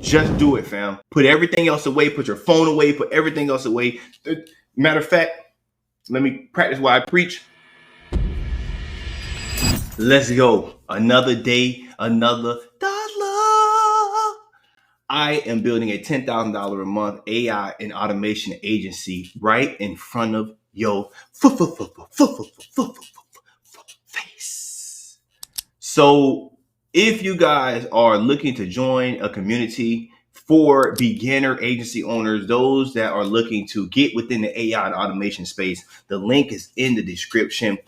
Just do it, fam. Put everything else away. Put your phone away. Put everything else away. Matter of fact, let me practice what I preach. Let's go. Another day, another dollar. I am building a $10,000 a month AI and automation agency right in front of your face. So if you guys are looking to join a community for beginner agency owners, those that are looking to get within the AI and automation space, the link is in the description.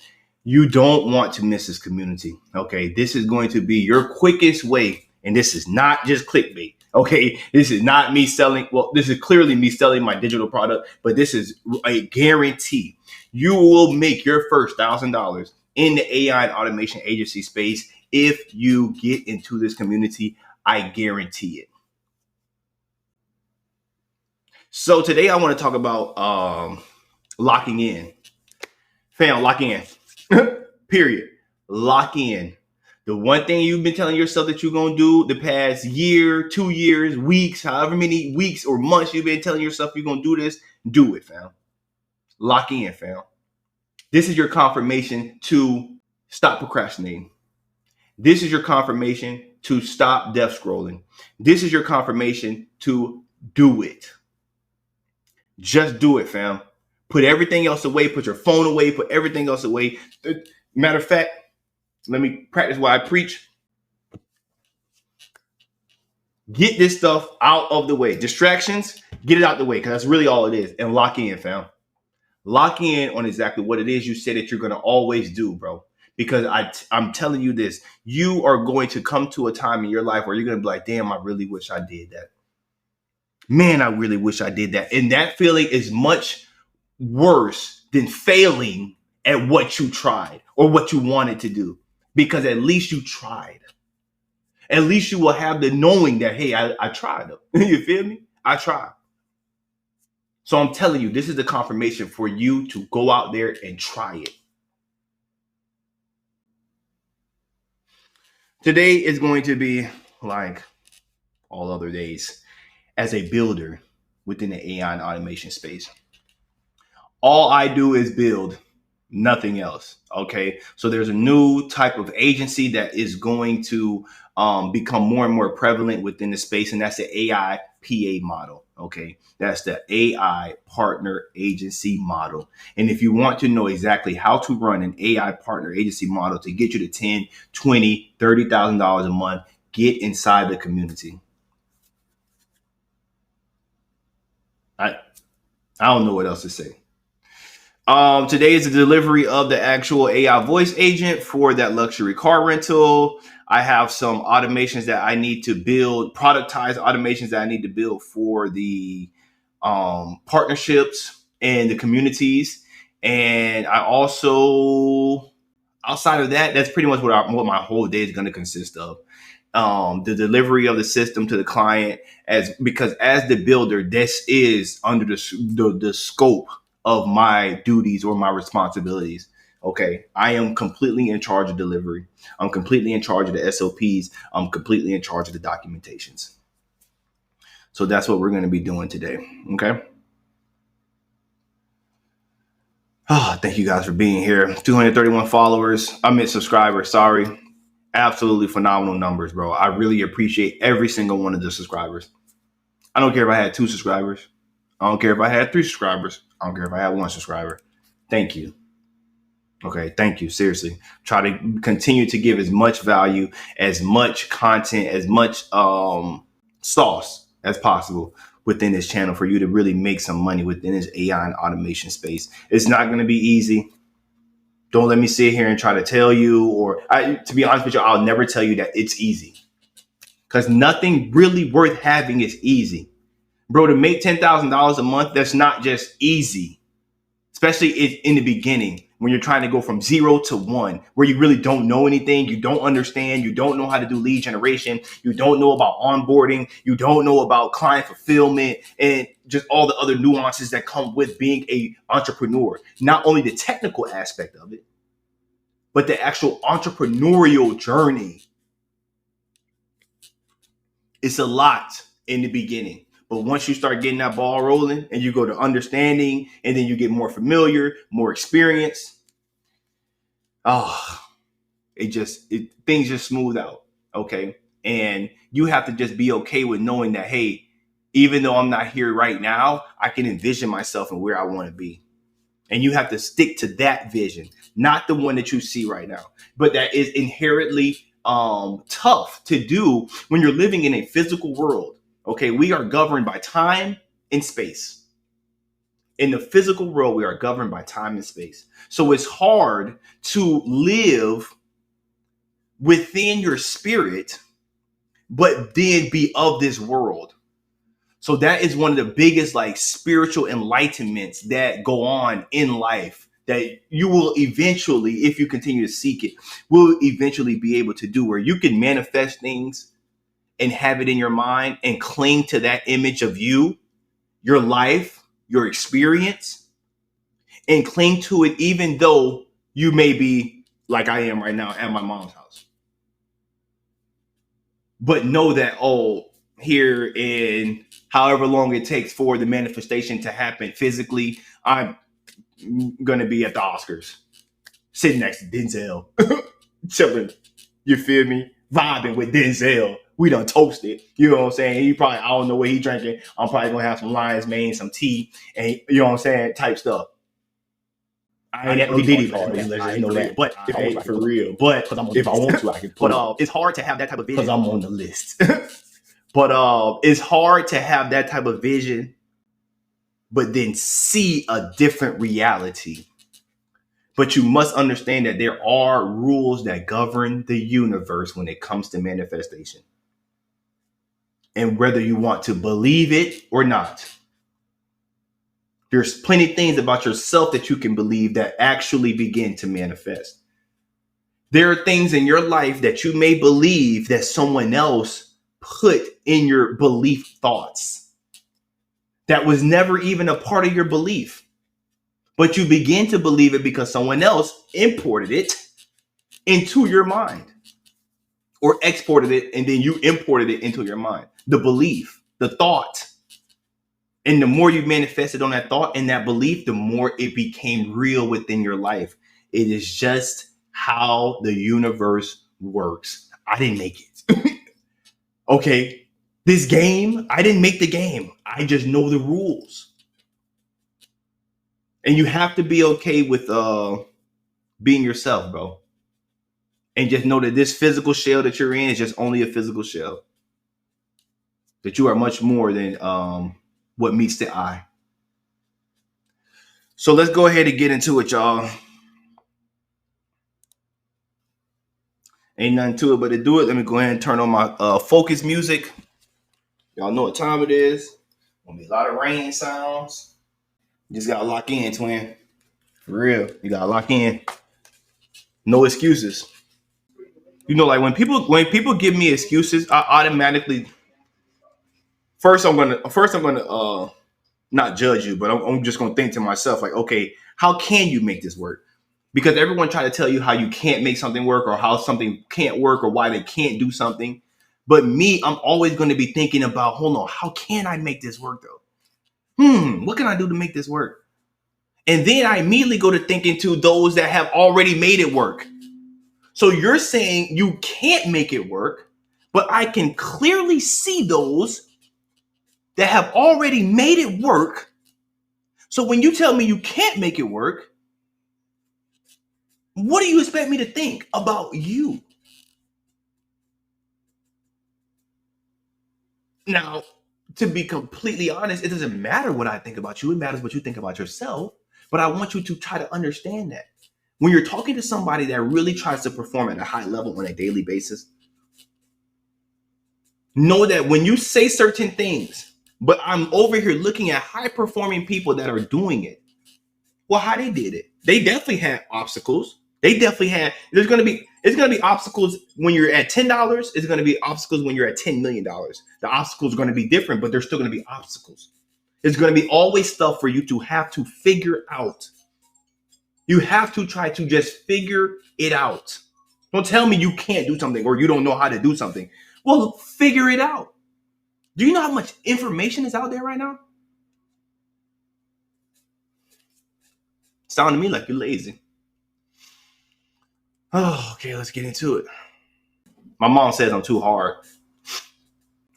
You don't want to miss this community. Okay, this is going to be your quickest way, and this is not just clickbait. Okay, this is not me selling. Well, this is clearly me selling my digital product, but this is a guarantee. You will make your first $1,000 in the AI and automation agency space if you get into this community. I guarantee it. So today I want to talk about locking in. Fam, lock in. Period. Lock in. The one thing you've been telling yourself that you're going to do the past year, 2 years, weeks, however many weeks or months you've been telling yourself you're going to do this, do it, fam. Lock in, fam. This is your confirmation to stop procrastinating. This is your confirmation to stop death scrolling. This is your confirmation to do it. Just do it, fam. Put everything else away. Put your phone away. Put everything else away. Matter of fact, let me practice what I preach. Get this stuff out of the way. Distractions, get it out the way, because that's really all it is. And lock in, fam. Lock in on exactly what it is you say that you're going to always do, bro. Because I'm telling you this, you are going to come to a time in your life where you're going to be like, damn, I really wish I did that. Man, I really wish I did that. And that feeling is much worse than failing at what you tried or what you wanted to do, because at least you tried. At least you will have the knowing that, hey, I tried. You feel me? I tried. So I'm telling you, this is the confirmation for you to go out there and try it. Today is going to be like all other days as a builder within the AI and automation space. All I do is build, nothing else. Okay. So there's a new type of agency that is going to become more and more prevalent within the space, and that's the AIPA model. Okay. That's the AI partner agency model. And if you want to know exactly how to run an AI partner agency model to get you to $10, $20, $30,000 a month, get inside the community. I don't know what else to say. Today is the delivery of the actual AI voice agent for that luxury car rental. I have some automations that I need to build, productized automations that I need to build for the partnerships and the communities. And I also, outside of that, that's pretty much what my whole day is going to consist of. The delivery of the system to the client, because as the builder, this is under the scope of my duties or my responsibilities. Okay, I am completely in charge of delivery. I'm completely in charge of the SOPs. I'm completely in charge of the documentations. So that's what we're going to be doing today. Okay. Thank you guys for being here. 231 followers. I meant subscribers. Sorry. Absolutely phenomenal numbers, bro. I really appreciate every single one of the subscribers. I don't care if I had 2 subscribers. I don't care if I had 3 subscribers. I don't care if I had 1 subscriber. Thank you. Okay, thank you. Seriously. Try to continue to give as much value, as much content, as much sauce as possible within this channel for you to really make some money within this AI and automation space. It's not going to be easy. Don't let me sit here and try to tell you, to be honest with you, I'll never tell you that it's easy, because nothing really worth having is easy. Bro, to make $10,000 a month, that's not just easy, especially in the beginning when you're trying to go from 0 to 1, where you really don't know anything. You don't understand. You don't know how to do lead generation. You don't know about onboarding. You don't know about client fulfillment and just all the other nuances that come with being an entrepreneur. Not only the technical aspect of it, but the actual entrepreneurial journey. It's a lot. in the beginning. But once you start getting that ball rolling and you go to understanding and then you get more familiar, more experience, things just smooth out. Okay. And you have to just be okay with knowing that, hey, even though I'm not here right now, I can envision myself and where I want to be. And you have to stick to that vision, not the one that you see right now. But that is inherently tough to do when you're living in a physical world. Okay, we are governed by time and space. In the physical world, we are governed by time and space. So it's hard to live within your spirit, but then be of this world. So that is one of the biggest spiritual enlightenments that go on in life that you will eventually, if you continue to seek it, will eventually be able to do, where you can manifest things and have it in your mind and cling to that image of you, your life, your experience, and cling to it even though you may be like I am right now at my mom's house. But know that, here in however long it takes for the manifestation to happen physically, I'm going to be at the Oscars, sitting next to Denzel, chilling, you feel me? Vibing with Denzel. We done toasted, you know what I'm saying? He probably, I don't know what he drinking. I'm probably going to have some lion's mane, some tea, and you know what I'm saying? Type stuff. I ain't at no Diddy party, let's just know that. But if I want for real, but if I want to, I can. But it's hard to have that type of vision because I'm on the list. But it's hard to have that type of vision, but then see a different reality. But you must understand that there are rules that govern the universe when it comes to manifestation. And whether you want to believe it or not, there's plenty of things about yourself that you can believe that actually begin to manifest. There are things in your life that you may believe that someone else put in your belief thoughts that was never even a part of your belief. But you begin to believe it because someone else imported it into your mind, or exported it and then you imported it into your mind. The belief, the thought. And the more you manifested on that thought and that belief, the more it became real within your life. It is just how the universe works. I didn't make it. Okay, this game, I didn't make the game. I just know the rules. And you have to be okay with being yourself, bro. And just know that this physical shell that you're in is just only a physical shell. That you are much more than what meets the eye. So let's go ahead and get into it, y'all. Ain't nothing to it but to do it. Let me go ahead and turn on my focus music. Y'all know what time it is. Gonna be a lot of rain sounds. You just gotta lock in, twin. For real, you gotta lock in. No excuses. You know, like when people give me excuses, I automatically first I'm gonna not judge you, but I'm just gonna think to myself, like, okay, how can you make this work? Because everyone try to tell you how you can't make something work, or how something can't work, or why they can't do something. But me, I'm always going to be thinking about, hold on, how can I make this work though? What can I do to make this work? And then I immediately go to thinking to those that have already made it work. So you're saying you can't make it work, but I can clearly see those that have already made it work. So when you tell me you can't make it work, what do you expect me to think about you? Now, to be completely honest, it doesn't matter what I think about you. It matters what you think about yourself. But I want you to try to understand that when you're talking to somebody that really tries to perform at a high level on a daily basis, know that when you say certain things, but I'm over here looking at high performing people that are doing it. Well, how they did it. They definitely had obstacles. It's going to be obstacles when you're at $10. It's going to be obstacles when you're at $10 million. The obstacles are going to be different, but there's still going to be obstacles. It's going to be always stuff for you to have to figure out. You have to try to just figure it out. Don't tell me you can't do something or you don't know how to do something. Well, figure it out. Do you know how much information is out there right now? It's sounding to me like you're lazy. Oh, okay, let's get into it. My mom says I'm too hard,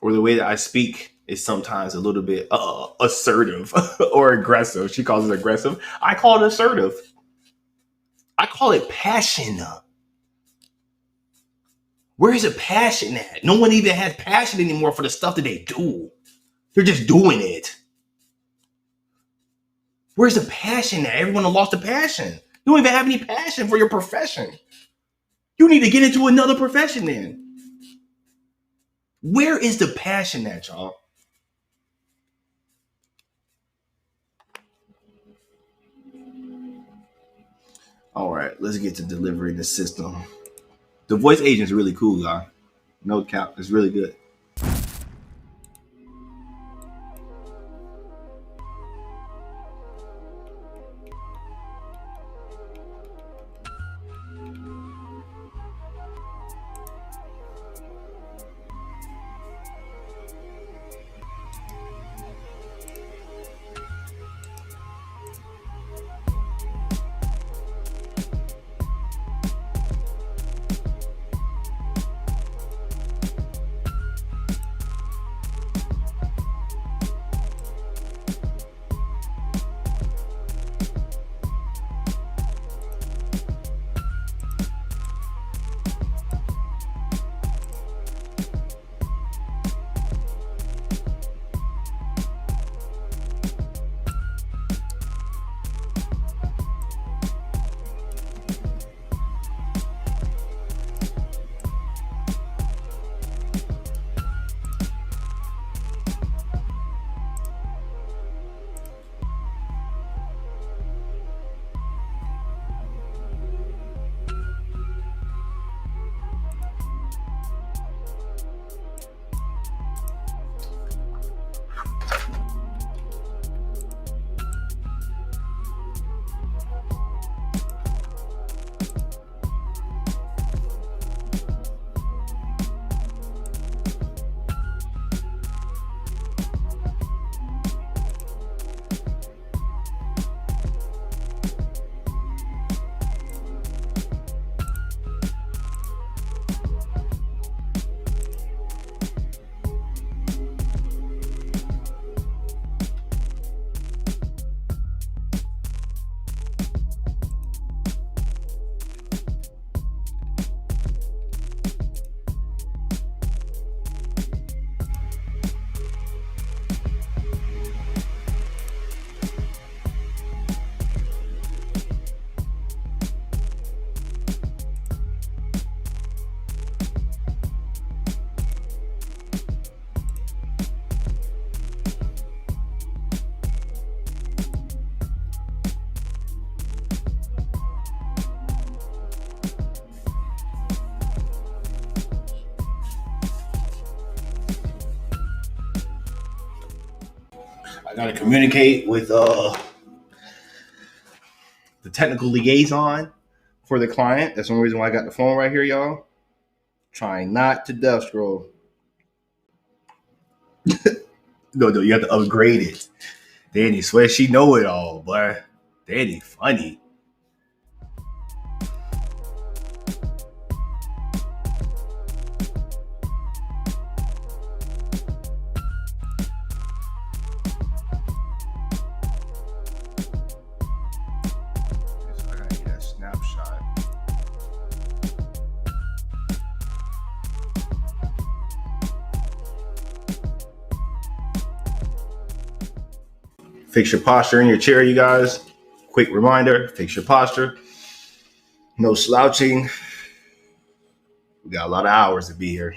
or the way that I speak is sometimes a little bit assertive or aggressive. She calls it aggressive. I call it assertive. I call it passion. Where is the passion at? No one even has passion anymore for the stuff that they do. They're just doing it. Where's the passion at? Everyone has lost the passion. You don't even have any passion for your profession. You need to get into another profession then. Where is the passion at, y'all? All right, let's get to delivering the system. The voice agent is really cool, y'all. No cap, it's really good. I gotta communicate with the technical liaison for the client. That's one reason why I got the phone right here, y'all. Trying not to death scroll. No, you have to upgrade it. Danny swear she know it all, boy. Danny funny. So I gotta get that snapshot. Fix your posture in your chair, you guys. Quick reminder, fix your posture. No slouching. We got a lot of hours to be here.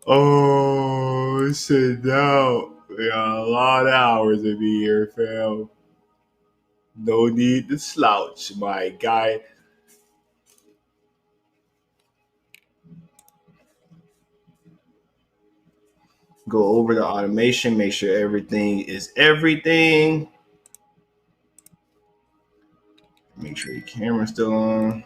Oh, sit down. We got a lot of hours to be here, fam. No need to slouch, my guy. Go over the automation, make sure everything is everything. Make sure your camera's still on.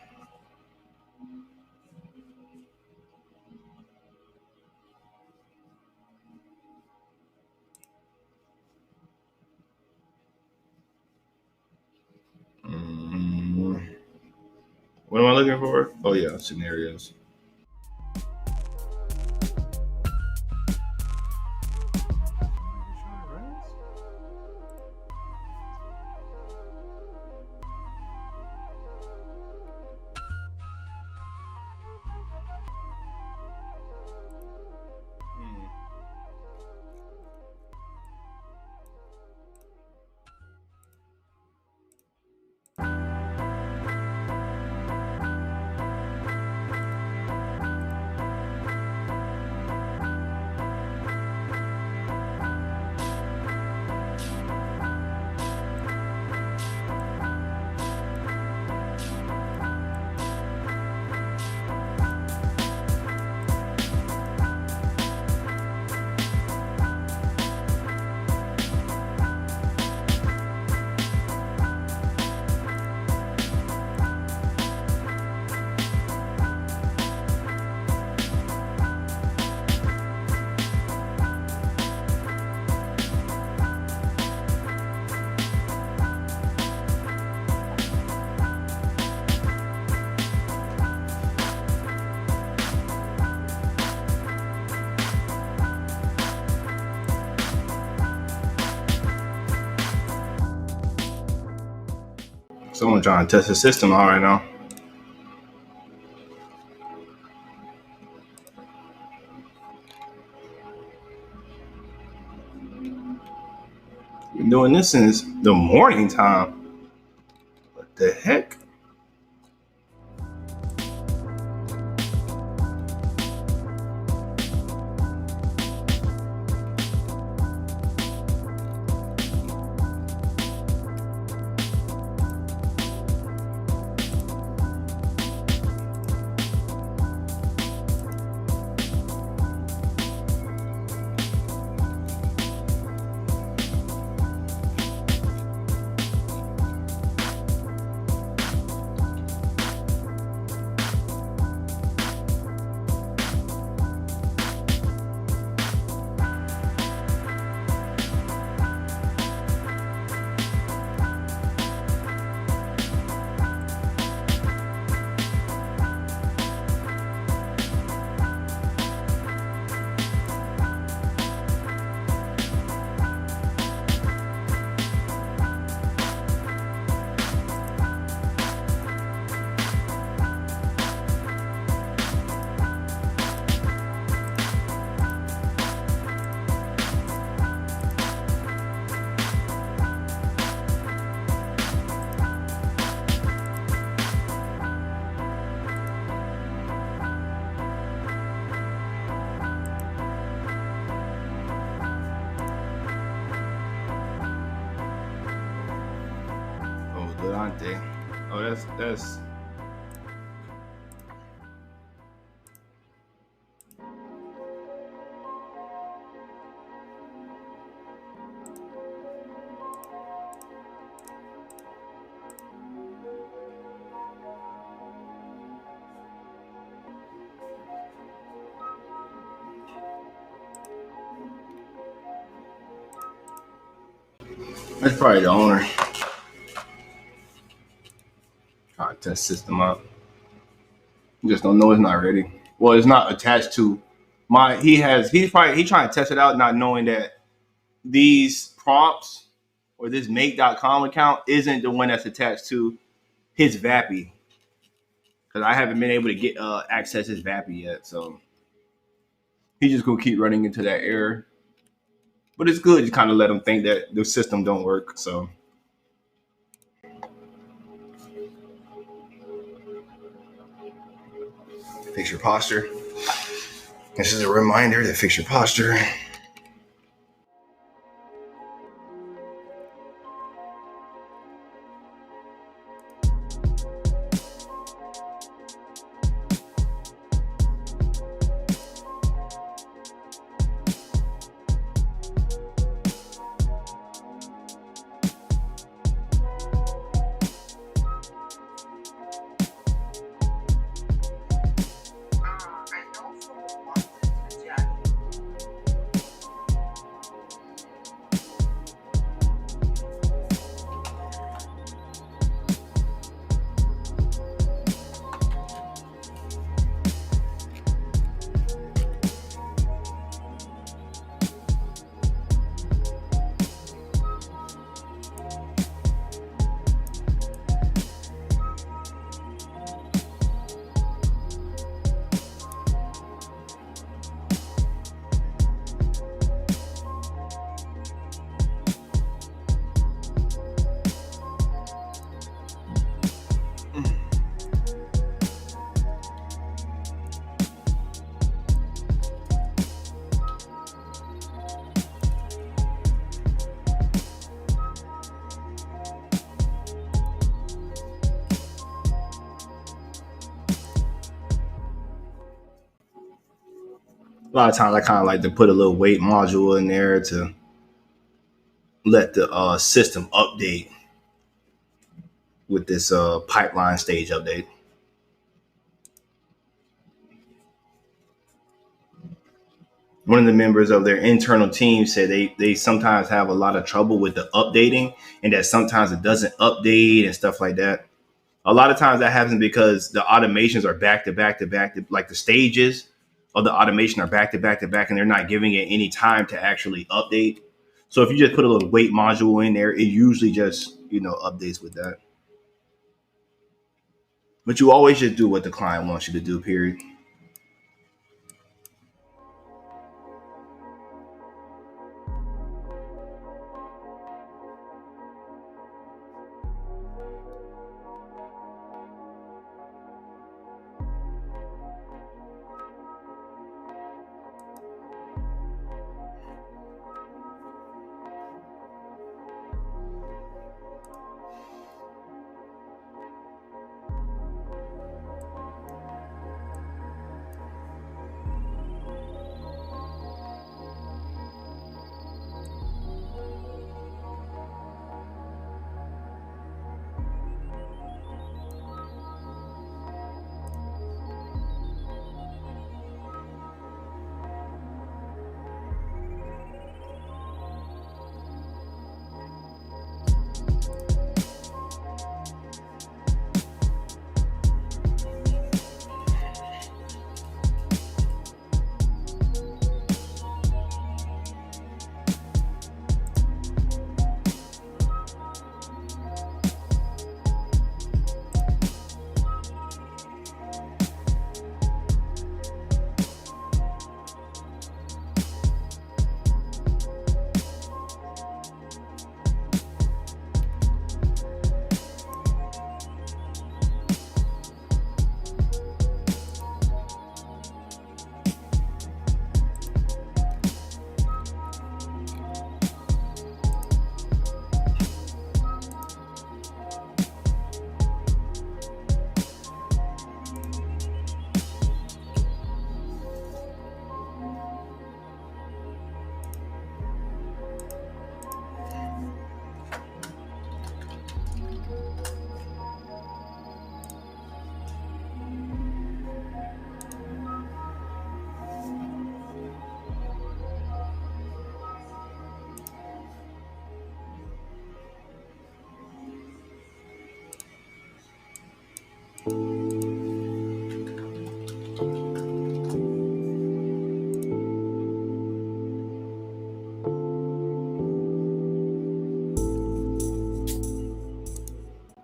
What am I looking for? Oh yeah, scenarios. Someone trying to test the system out right now. Been doing this since the morning time. What the heck? Oh, Delante. Oh, that's. That's probably the owner. Trying to test system out. You just don't know it's not ready. Well, it's not attached to my. He's trying to test it out, not knowing that these prompts or this make.com account isn't the one that's attached to his VAPI. Because I haven't been able to get access his VAPI yet, so he's just gonna keep running into that error. But it's good to kind of let him think that the system don't work. So fix your posture. This is a reminder to fix your posture. A lot of times I kind of like to put a little wait module in there to let the system update with this pipeline stage update. One of the members of their internal team said they sometimes have a lot of trouble with the updating, and that sometimes it doesn't update and stuff like that. A lot of times that happens because the automations are back to back to back, like the stages of the automation are back to back to back, and they're not giving it any time to actually update. So if you just put a little wait module in there, it usually just updates with that. But you always just do what the client wants you to do. Period.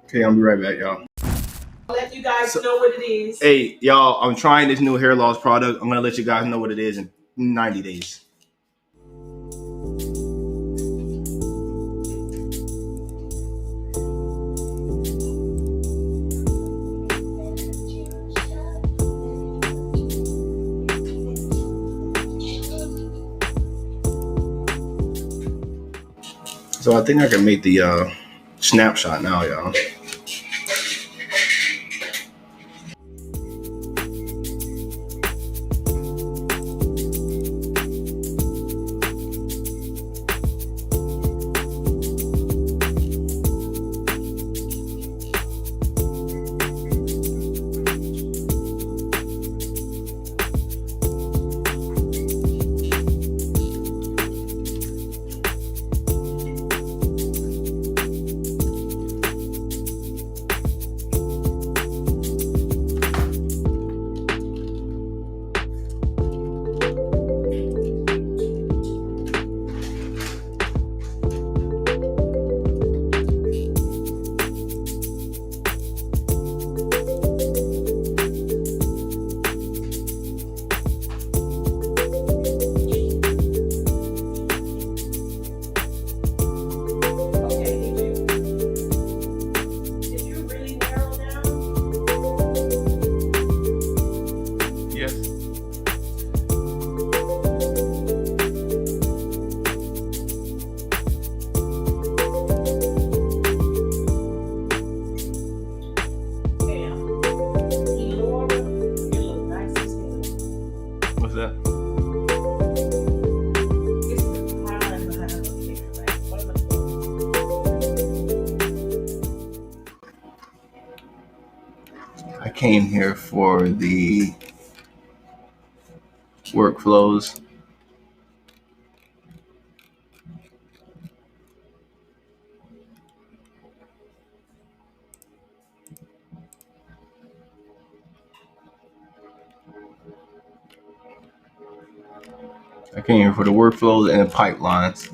Okay, I'll be right back, y'all. I'll let you guys know what it is. Hey, y'all, I'm trying this new hair loss product. I'm going to let you guys know what it is in 90 days. So I think I can make the snapshot now, y'all. came here for the workflows. I came here for the workflows and the pipelines.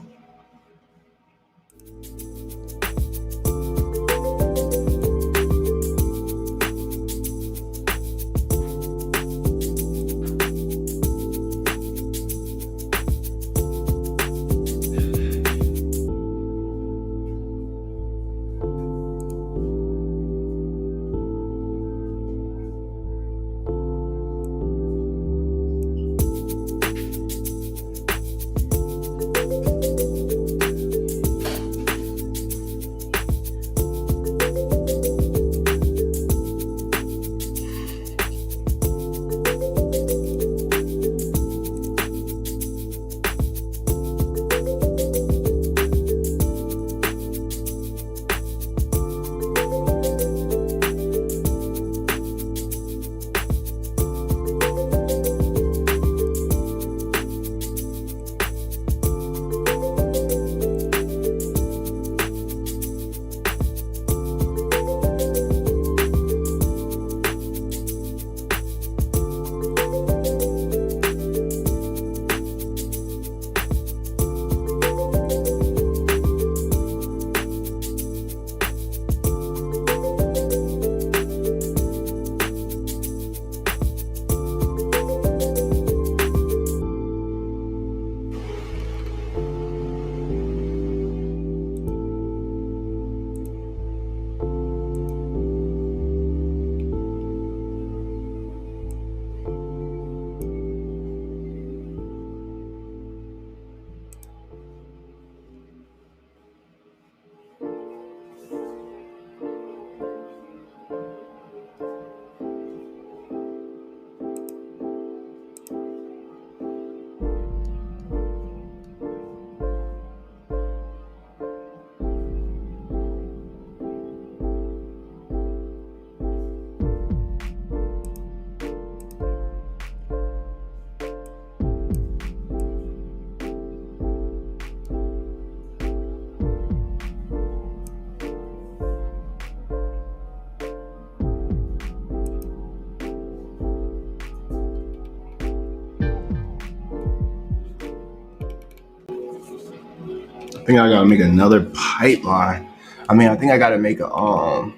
I think I gotta make another pipeline. I think I gotta make another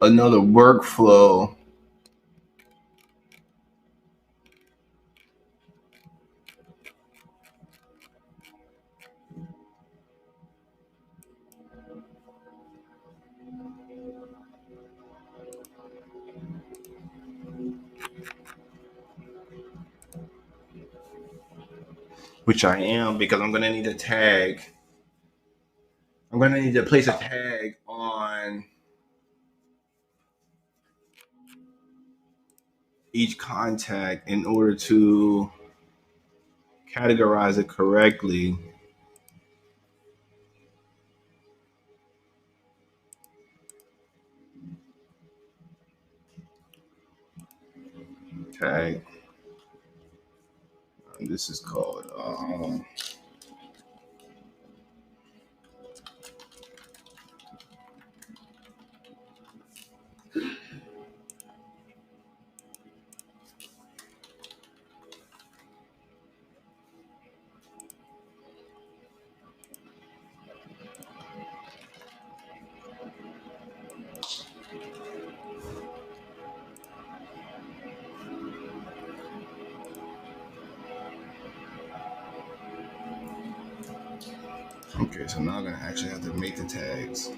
workflow. Which I am, because I'm gonna need a tag. I'm gonna need to place a tag on each contact in order to categorize it correctly. Tag. This is called okay, so now I'm gonna actually have to make the tags.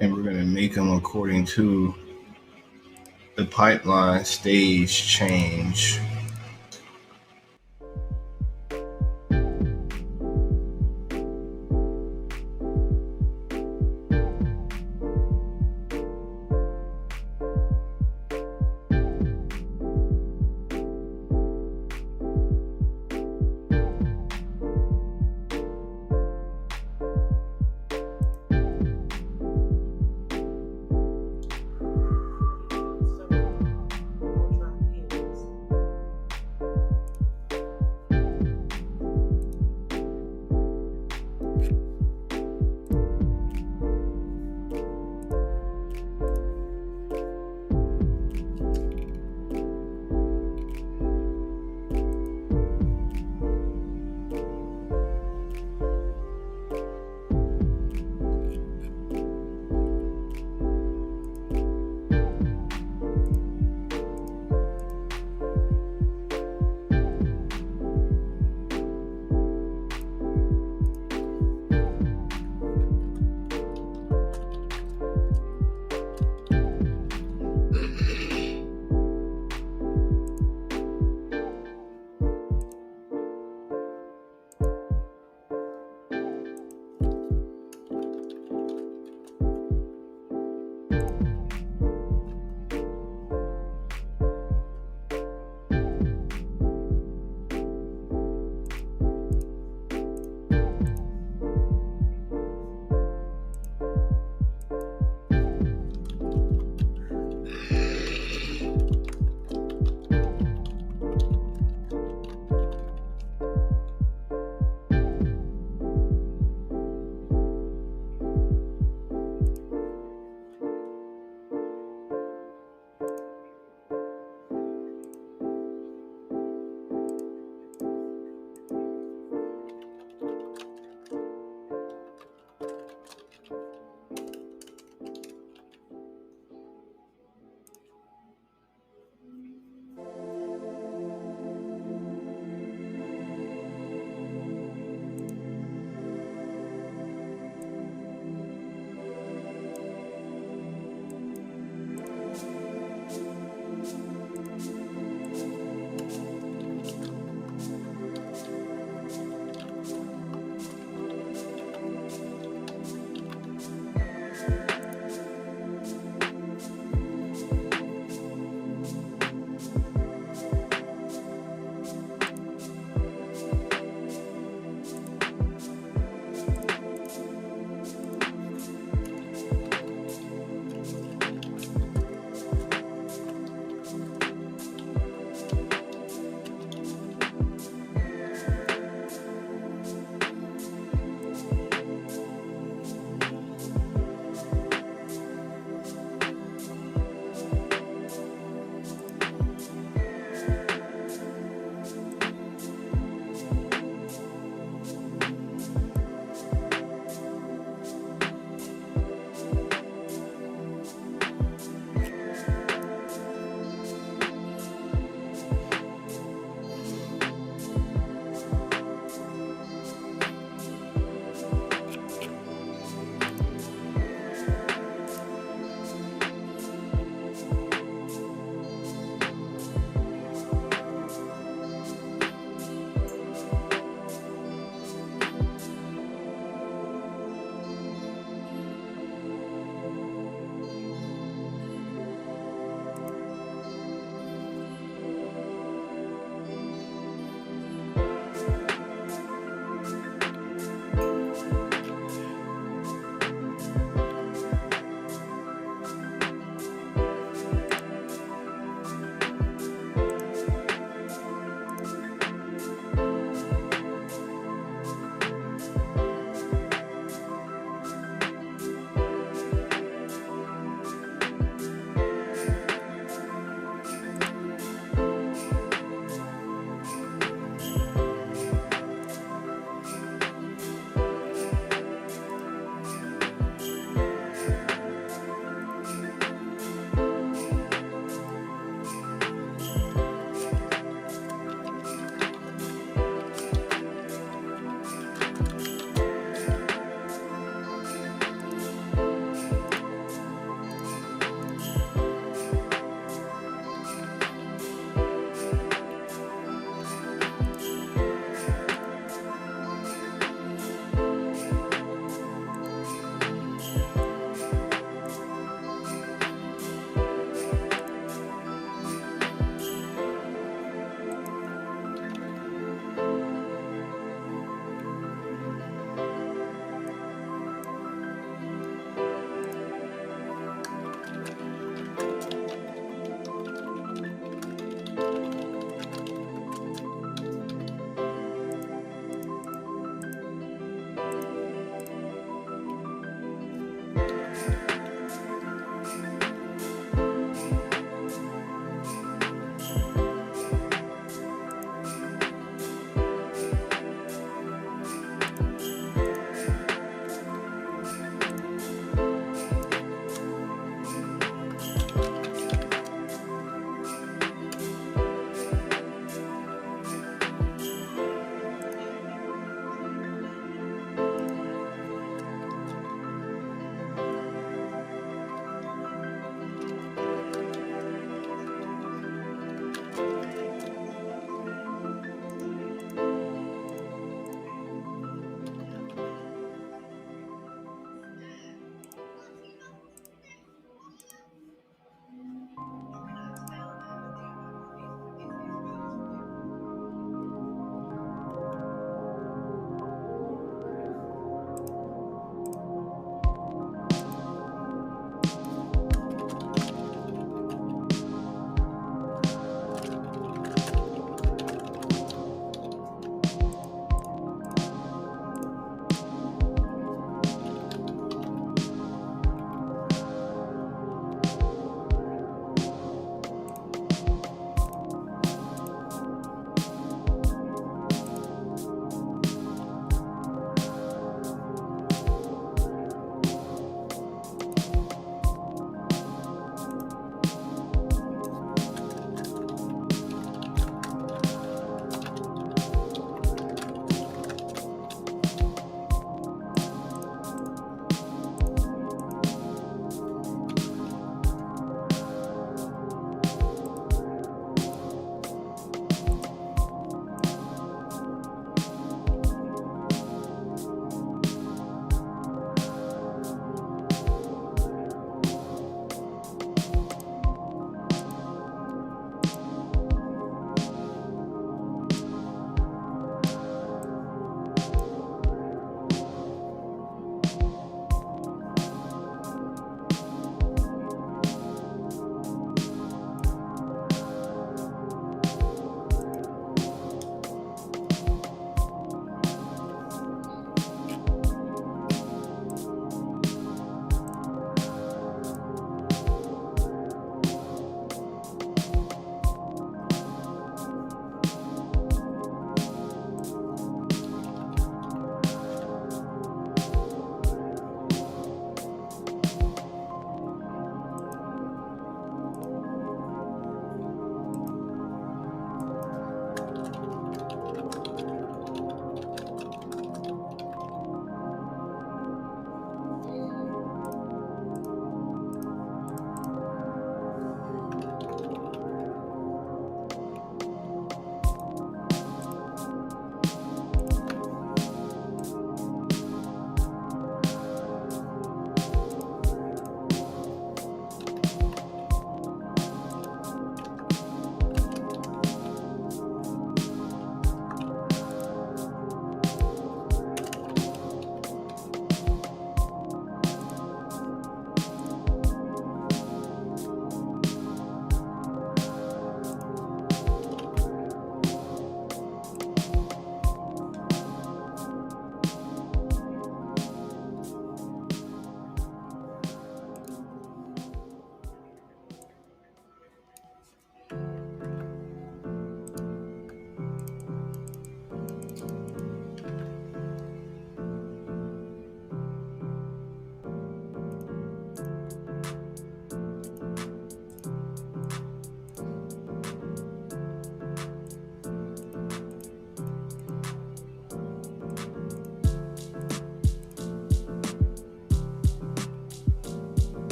And we're gonna make them according to the pipeline stage change.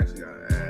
actually gotta add.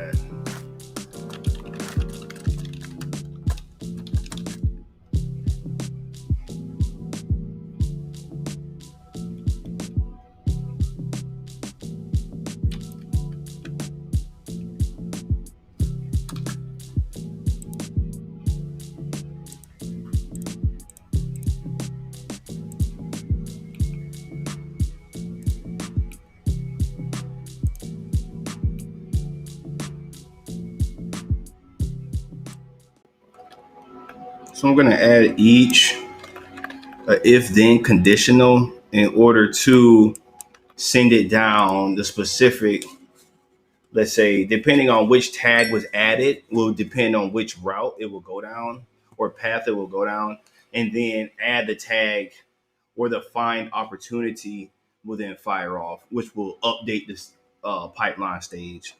So I'm gonna add each if then conditional in order to send it down the specific, let's say, depending on which tag was added, will depend on which route it will go down or path it will go down, and then add the tag or the find opportunity will then fire off, which will update this pipeline stage.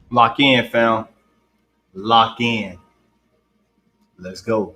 Lock in, fam. Lock in. Let's go.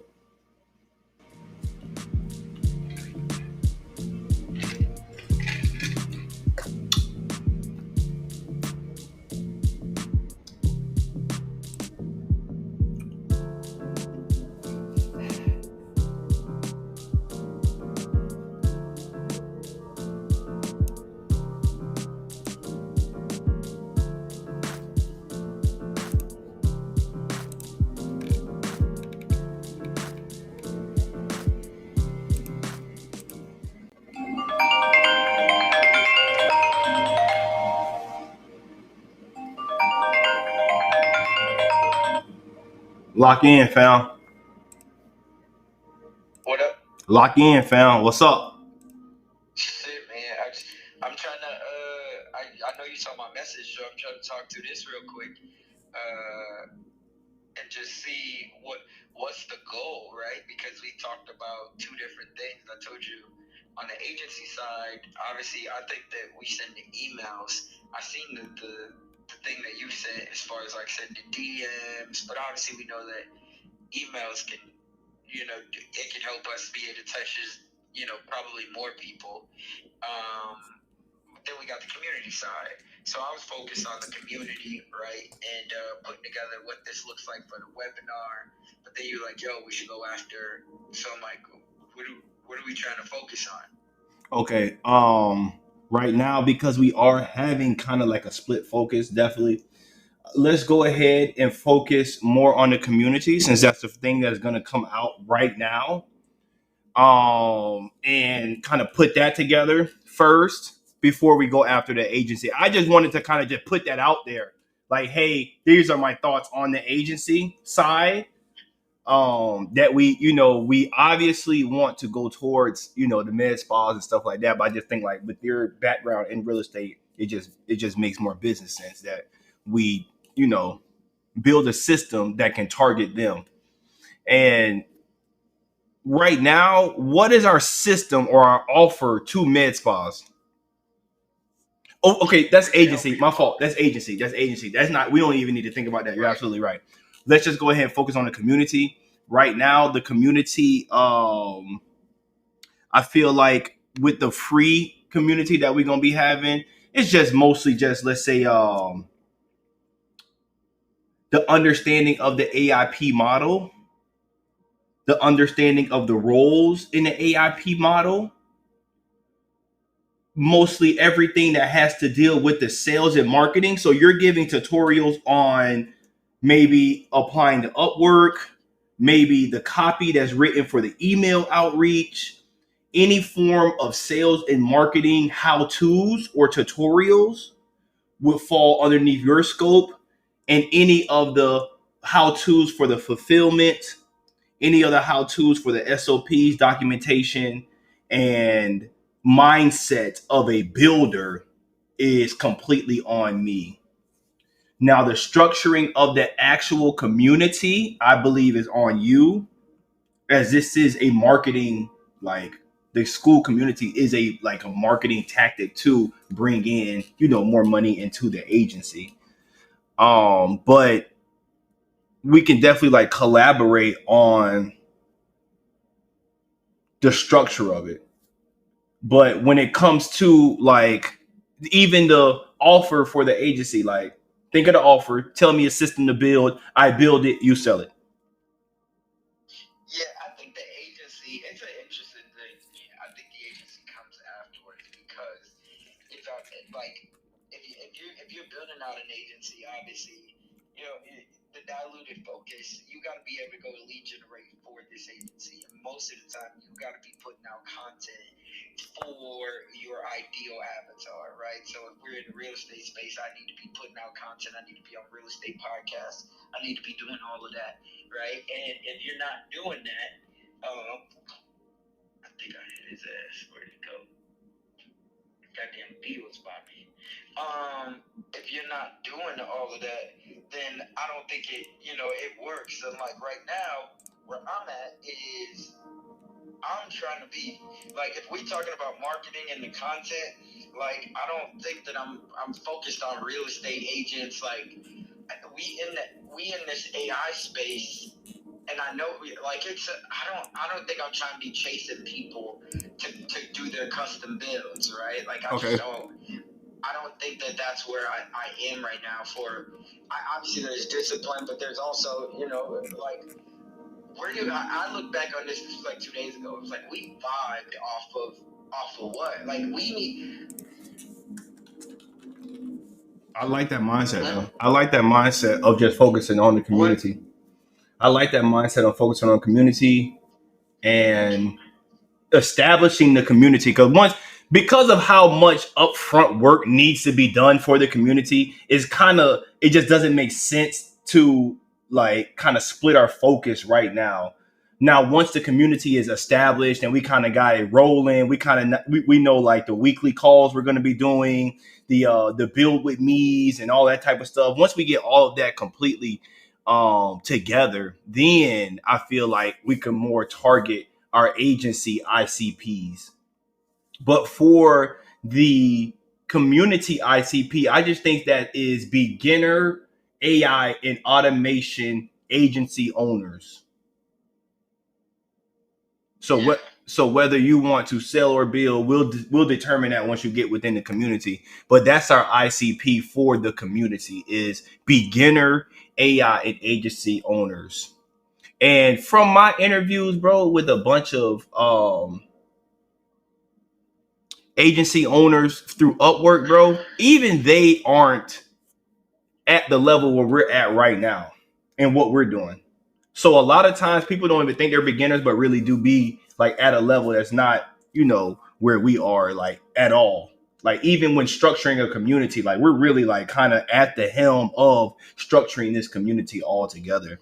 Lock in, fam. What up? Lock in, fam. What's up? Shit, man. I'm trying to. I know you saw my message, so I'm trying to talk to this real quick, and just see what's the goal, right? Because we talked about two different things. I told you on the agency side, obviously, I think that we send the emails. I seen the thing that you said as far as like sending DMs, but obviously we know that emails can, it can help us be able to touch, probably more people. Then we got the community side. So I was focused on the community, right, and putting together what this looks like for the webinar. But then you're like, yo, we should go after. So I'm like, what are we trying to focus on? Okay. Right now, because we are having kind of like a split focus, definitely. Let's go ahead and focus more on the community since that's the thing that's going to come out right now. And kind of put that together first before we go after the agency. I just wanted to kind of just put that out there. Like, hey, these are my thoughts on the agency side. That we obviously want to go towards, the med spas and stuff like that. But I just think like with your background in real estate, it just makes more business sense that we, build a system that can target them. And right now, what is our system or our offer to med spas? Oh, okay, that's agency. My fault. That's agency. That's agency. That's not. We don't even need to think about that. You're absolutely right. Let's just go ahead and focus on the community. Right now, the community. I feel like with the free community that we're gonna be having, it's just mostly just, let's say, the understanding of the AIP model, the understanding of the roles in the AIP model, mostly everything that has to deal with the sales and marketing. So you're giving tutorials on maybe applying to Upwork, maybe the copy that's written for the email outreach, any form of sales and marketing how-tos or tutorials would fall underneath your scope, and any of the how-tos for the fulfillment, any other how-tos for the SOPs, documentation, and mindset of a builder is completely on me. Now, the structuring of the actual community, I believe, is on you, as this is a marketing, like the school community is a marketing tactic to bring in, more money into the agency. But we can definitely like collaborate on the structure of it. But when it comes to like even the offer for the agency, like think of the offer, tell me a system to build, I build it, you sell it. Yeah, I think the agency, it's an interesting thing. I think the agency comes afterwards because if I, like if you're building out an agency, obviously, the diluted focus, you got to be able to go lead generate for this agency. And most of the time, you got to be putting out content for your ideal avatar, right? So if we're in the real estate space, I need to be putting out content. I need to be on real estate podcasts. I need to be doing all of that, right? And if you're not doing that, I think I hit his ass. Where'd he go? Goddamn bee was by me. If you're not doing all of that, then I don't think it works. And like right now, where I'm at is I'm trying to be like if we're talking about marketing and the content, like I don't think that I'm focused on real estate agents. Like we in this AI space, and I know like I don't think I'm trying to be chasing people to do their custom builds, right? Like I don't think that that's where I am right now. Obviously there's discipline, but there's also like I look back on this like 2 days ago. It was like we vibed off of what? Like we need. I like that mindset though. I like that mindset of just focusing on the community. I like that mindset of focusing on community and establishing the community because of how much upfront work needs to be done for the community is it just doesn't make sense to like kind of split our focus right now. Now once the community is established and we kind of got it rolling, we know like the weekly calls we're going to be doing, the build with me's and all that type of stuff. Once we get all of that completely together, then I feel like we can more target our agency ICPs. But for the community ICP, I just think that is beginner AI and automation agency owners. So whether you want to sell or build, we'll determine that once you get within the community. But that's our ICP for the community is beginner AI and agency owners. And from my interviews, bro, with a bunch of agency owners through Upwork, bro, even they aren't at the level where we're at right now and what we're doing. So a lot of times people don't even think they're beginners, but really do be like at a level that's not, where we are like at all. Like even when structuring a community, like we're really like kind of at the helm of structuring this community all together.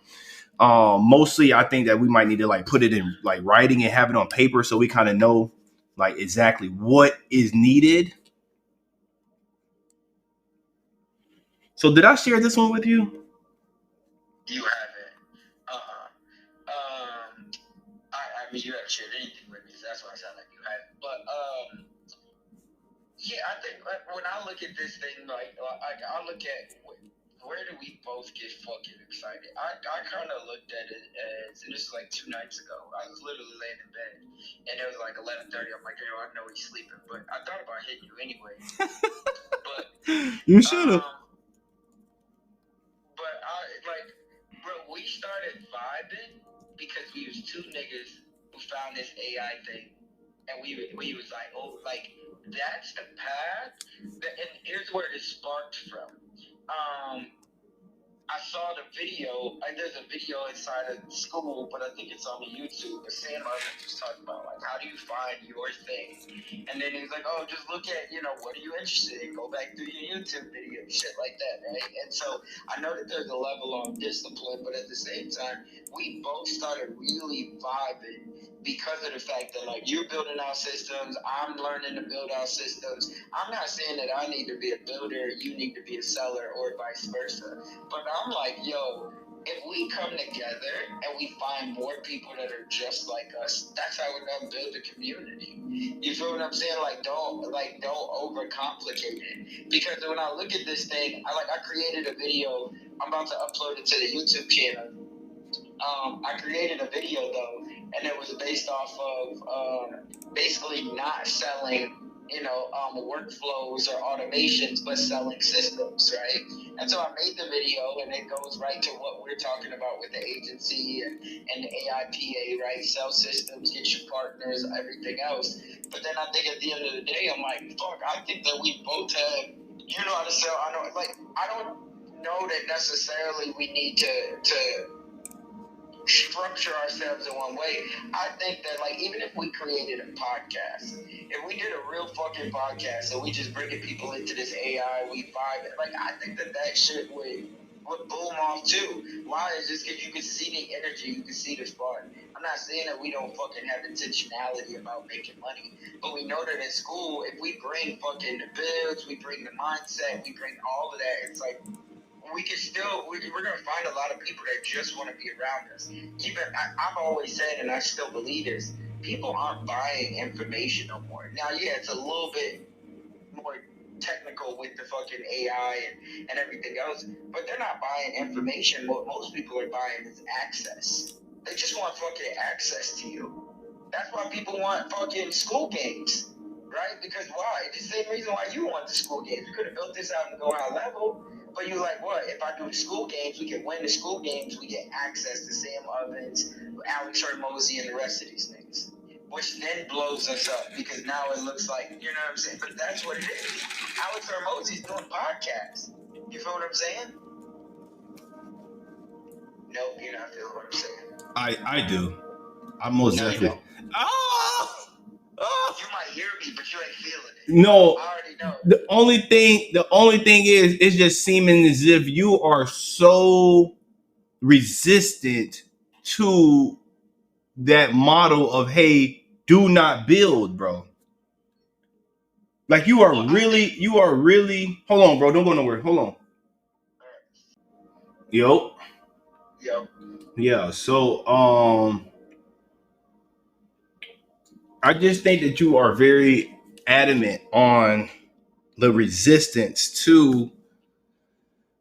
Mostly I think that we might need to like put it in like writing and have it on paper so we kind of know like exactly what is needed. So did I share this one with you? You haven't. I mean, you haven't shared anything with me, so that's why I sound like you haven't. But yeah, I think when I look at this thing, like I look at where do we both get fucking excited? I kind of looked at it as, and this was like 2 nights ago. I was literally laying in bed, and it was like 11:30. I'm like, I know he's sleeping, but I thought about hitting you anyway. But you should have. But bro, we started vibing because we was 2 niggas who found this AI thing, and we was like, oh, like that's the path. And here's where it sparked from. I saw the video. There's a video inside of school, but I think it's on the YouTube. But Sam Evans was talking about like, how do you find your thing? And then he was like, oh, just look at what are you interested in? Go back through your YouTube video, shit like that, right? And so I know that there's a level of discipline, but at the same time, we both started really vibing because of the fact that like you're building out systems, I'm learning to build out systems. I'm not saying that I need to be a builder, you need to be a seller, or vice versa. But I'm like, yo, if we come together and we find more people that are just like us, that's how we're gonna build a community. You feel what I'm saying? Like don't overcomplicate it. Because when I look at this thing, I created a video. I'm about to upload it to the YouTube channel. I created a video though, and it was based off of basically not selling, workflows or automations, but selling systems, right? And so I made the video, and it goes right to what we're talking about with the agency and the AIPA, right? Sell systems, get your partners, everything else. But then I think at the end of the day, I'm like, fuck, I think that we both have, you know how to sell. I don't know that necessarily we need to structure ourselves in one way. I think that, like, even if we created a podcast, if we did a real fucking podcast and we just bringing people into this AI, we vibe it, like, I think that shit would boom off too. Why? Is just because you can see the energy, you can see the spark. I'm not saying that we don't fucking have intentionality about making money, but we know that in school, if we bring fucking the builds, we bring the mindset, we bring all of that, it's like, we can still, we're going to find a lot of people that just want to be around us. Even, I've always said, and I still believe this, people aren't buying information no more. Now, yeah, it's a little bit more technical with the fucking AI and everything else, but they're not buying information. What most people are buying is access. They just want fucking access to you. That's why people want fucking school games, right? Because why? The same reason why you want the school games. You could have built this out and go high level, but you're like, what? If I do the school games, we can win the school games, we get access to Sam Ovens, Alex Hormozy, and the rest of these things. Which then blows us up because now it looks like, you know what I'm saying? But that's what it is. Alex Hormozy's doing podcasts. You feel what I'm saying? Nope, you're not feeling what I'm saying. I do. I most definitely. Oh! You might hear me, but you ain't feeling it. No. I already know. The only thing is, it's just seeming as if you are so resistant to that model of, hey, do not build, bro. Like you are really. Hold on, bro. Don't go nowhere. Hold on. Yo. Yeah. So, I just think that you are very adamant on the resistance to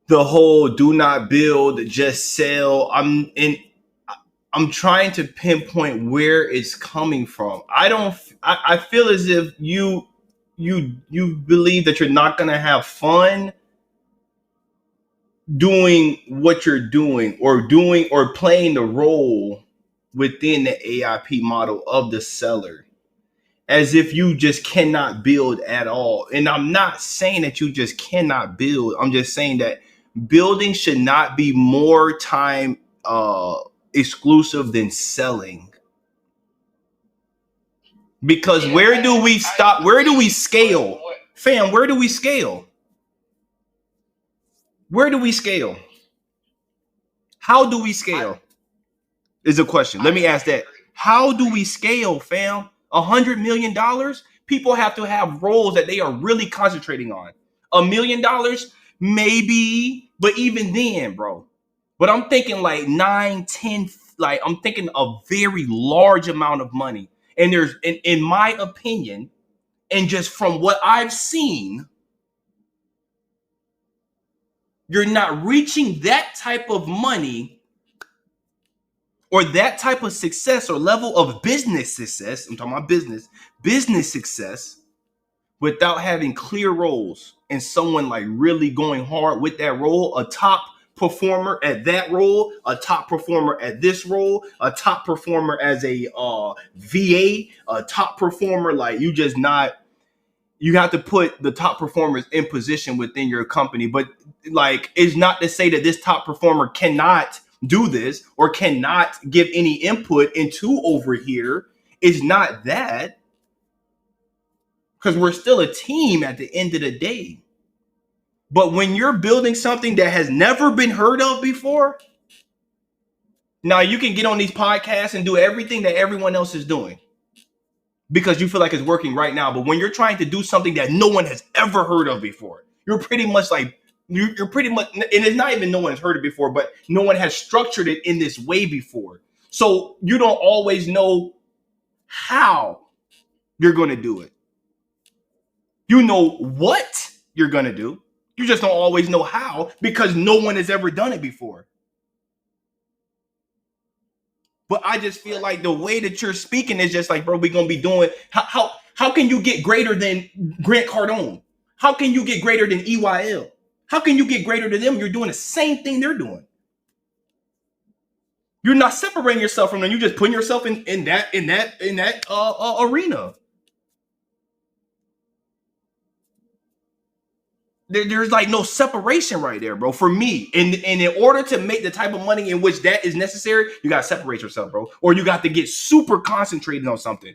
the whole do not build, just sell. I'm trying to pinpoint where it's coming from. I feel as if you believe that you're not gonna have fun doing what you're doing or playing the role within the AIP model of the seller, as if you just cannot build at all. And I'm not saying that you just cannot build. I'm just saying that building should not be more time exclusive than selling. Because where do we stop? Where do we scale? Fam, where do we scale? Where do we scale? How do we scale? Is a question. Let me ask that. How do we scale, fam? $100 million? People have to have roles that they are really concentrating on. $1 million? Maybe. But even then, bro. But I'm thinking like 9, 10, like I'm thinking a very large amount of money. And there's, in my opinion, and just from what I've seen, you're not reaching that type of money or that type of success or level of business success. I'm talking about business success without having clear roles and someone like really going hard with that role, a top performer at that role, a top performer at this role, a top performer as a VA, a top performer. Like you have to put the top performers in position within your company. But like, it's not to say that this top performer cannot do this or cannot give any input into over here. It's not that, because we're still a team at the end of the day. But when you're building something that has never been heard of before, now you can get on these podcasts and do everything that everyone else is doing because you feel like it's working right now. But when you're trying to do something that no one has ever heard of before, you're pretty much like, you're pretty much, and it's not even no one has heard it before, but no one has structured it in this way before. So you don't always know how you're going to do it. You know what you're going to do. You just don't always know how because no one has ever done it before. But I just feel like the way that you're speaking is just like, bro, we're gonna be doing how can you get greater than Grant Cardone? How can you get greater than EYL? How can you get greater than them? You're doing the same thing they're doing. You're not separating yourself from them. You're just putting yourself in that arena. There's like no separation right there, bro. For me, and in order to make the type of money in which that is necessary, you gotta separate yourself, bro, or you got to get super concentrated on something.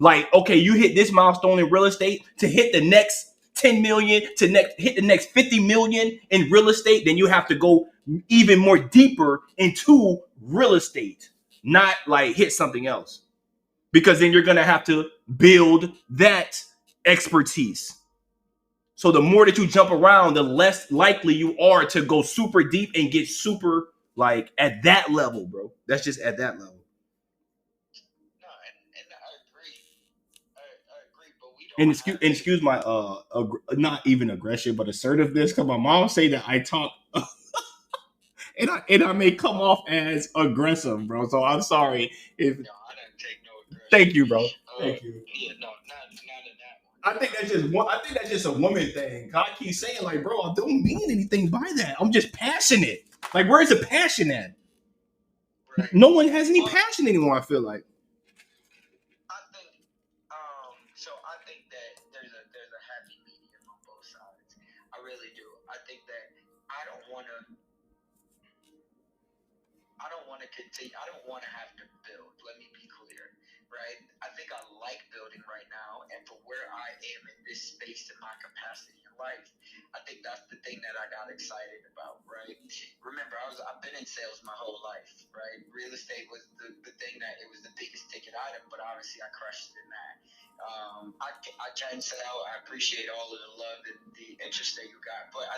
Like, okay, you hit this milestone in real estate to hit the next 10 million to hit the next 50 million in real estate, then you have to go even more deeper into real estate, not like hit something else, because then you're gonna have to build that expertise. So the more that you jump around, the less likely you are to go super deep and get super like at that level, bro. That's just at that level. No, and I agree. I agree, but we don't. And excuse my not even aggression, but assertiveness. Cause my mom say that I talk and I may come off as aggressive, bro. So I'm sorry if. No, I didn't take no aggression. Thank you, bro. Thank you. Yeah, no, not in that one. I think that's just a woman thing. I keep saying like, bro, I don't mean anything by that. I'm just passionate. Like, where's the passion at? Right. No one has any passion anymore. I feel like. I think, so I think that there's a happy medium on both sides. I really do. I think that I don't want to continue. I don't want to have to build. Let me be clear, right? I think I like building right now, and for where I am in this space in my capacity in life, I think that's the thing that I got excited about, right? Remember, I've been in sales my whole life, right? Real estate was the thing that it was the biggest ticket item, but obviously I crushed it in that. I can sell. I appreciate all of the love and the interest that you got, but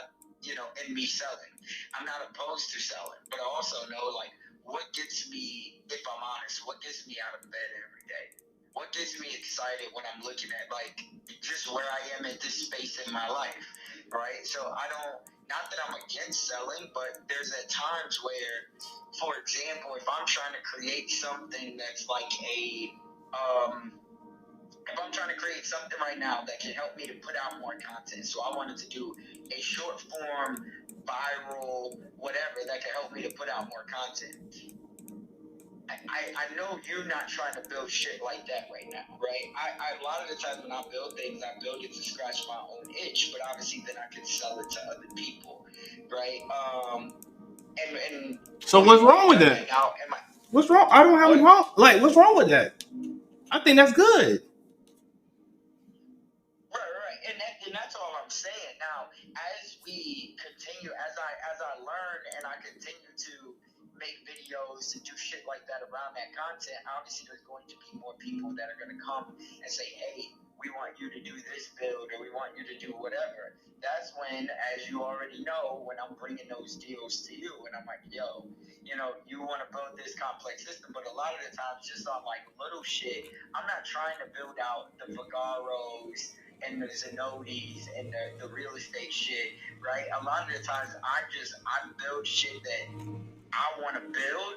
in me selling, I'm not opposed to selling, but I also know like what gets me, if I'm honest, what gets me out of bed every day. What gets me excited when I'm looking at like just where I am at this space in my life, right? So I don't, not that I'm against selling, but there's at times where, for example, if I'm trying to create something that's like if I'm trying to create something right now that can help me to put out more content, so I wanted to do a short form, viral, whatever that can help me to put out more content. I know you're not trying to build shit like that right now, right? I a lot of the times when I build things, I build it to scratch my own itch, but obviously then I can sell it to other people, right? And so what's wrong with that? What's wrong? I don't have a wrong. Like, what's wrong with that? I think that's good. Right, and that's all I'm saying. Now, as we continue, as I learn and I continue to make videos and do shit like that around that content, obviously there's going to be more people that are going to come and say, hey, we want you to do this build or we want you to do whatever. That's when, as you already know, when I'm bringing those deals to you and I'm like, yo, you want to build this complex system, but a lot of the times just on like little shit, I'm not trying to build out the Vagaros and the Zanotis and the real estate shit, right? A lot of the times I build shit that I want to build,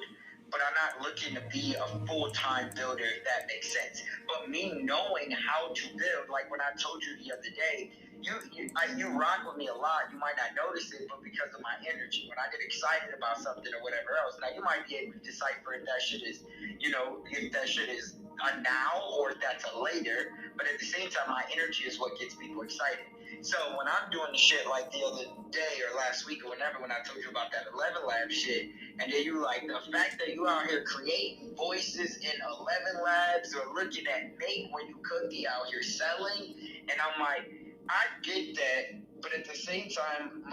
but I'm not looking to be a full-time builder, if that makes sense. But me knowing how to build, like when I told you the other day, you rock with me a lot. You might not notice it, but because of my energy, when I get excited about something or whatever else, now you might be able to decipher if that shit is, if that shit is a now or if that's a later. But at the same time, my energy is what gets people excited. So when I'm doing the shit like the other day or last week or whenever, when I told you about that 11 Lab shit, and then you like the fact that you out here creating voices in 11 Labs or looking at Nate when you could be out here selling, and I'm like, I get that, but at the same time,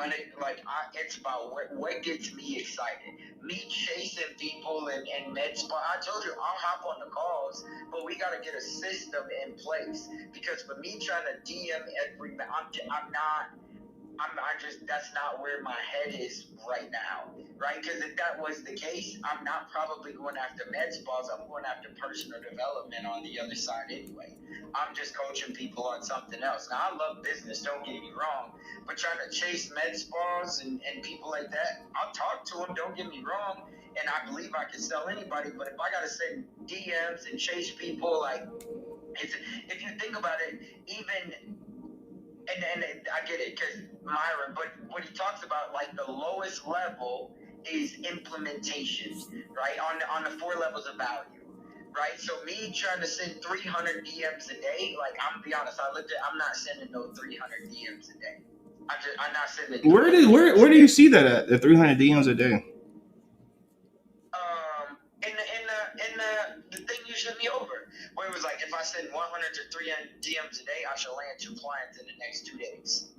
it's about what gets me excited. Me chasing people and med spot. I told you I'll hop on the calls, but we got to get a system in place, because for me trying to DM every, that's not where my head is right now, right? Because if that was the case, I'm not probably going after med spas. I'm going after personal development on the other side anyway. I'm just coaching people on something else. Now, I love business, don't get me wrong, but trying to chase med spas and people like that, I'll talk to them, don't get me wrong, and I believe I can sell anybody. But if I gotta send DMs and chase people, like, if you think about it, even and I get it, because Myron, but what he talks about, like the lowest level is implementation, right? On the 4 levels of value, right? So me trying to send 300 DMs a day, like I'm gonna be honest, I'm not sending no 300 DMs a day. I'm not sending. Where do you see that at? The 300 DMs a day? In the thing you sent me over, where it was like, if I send 100 to 300 DMs a day, I shall land 2 clients in the next 2 days.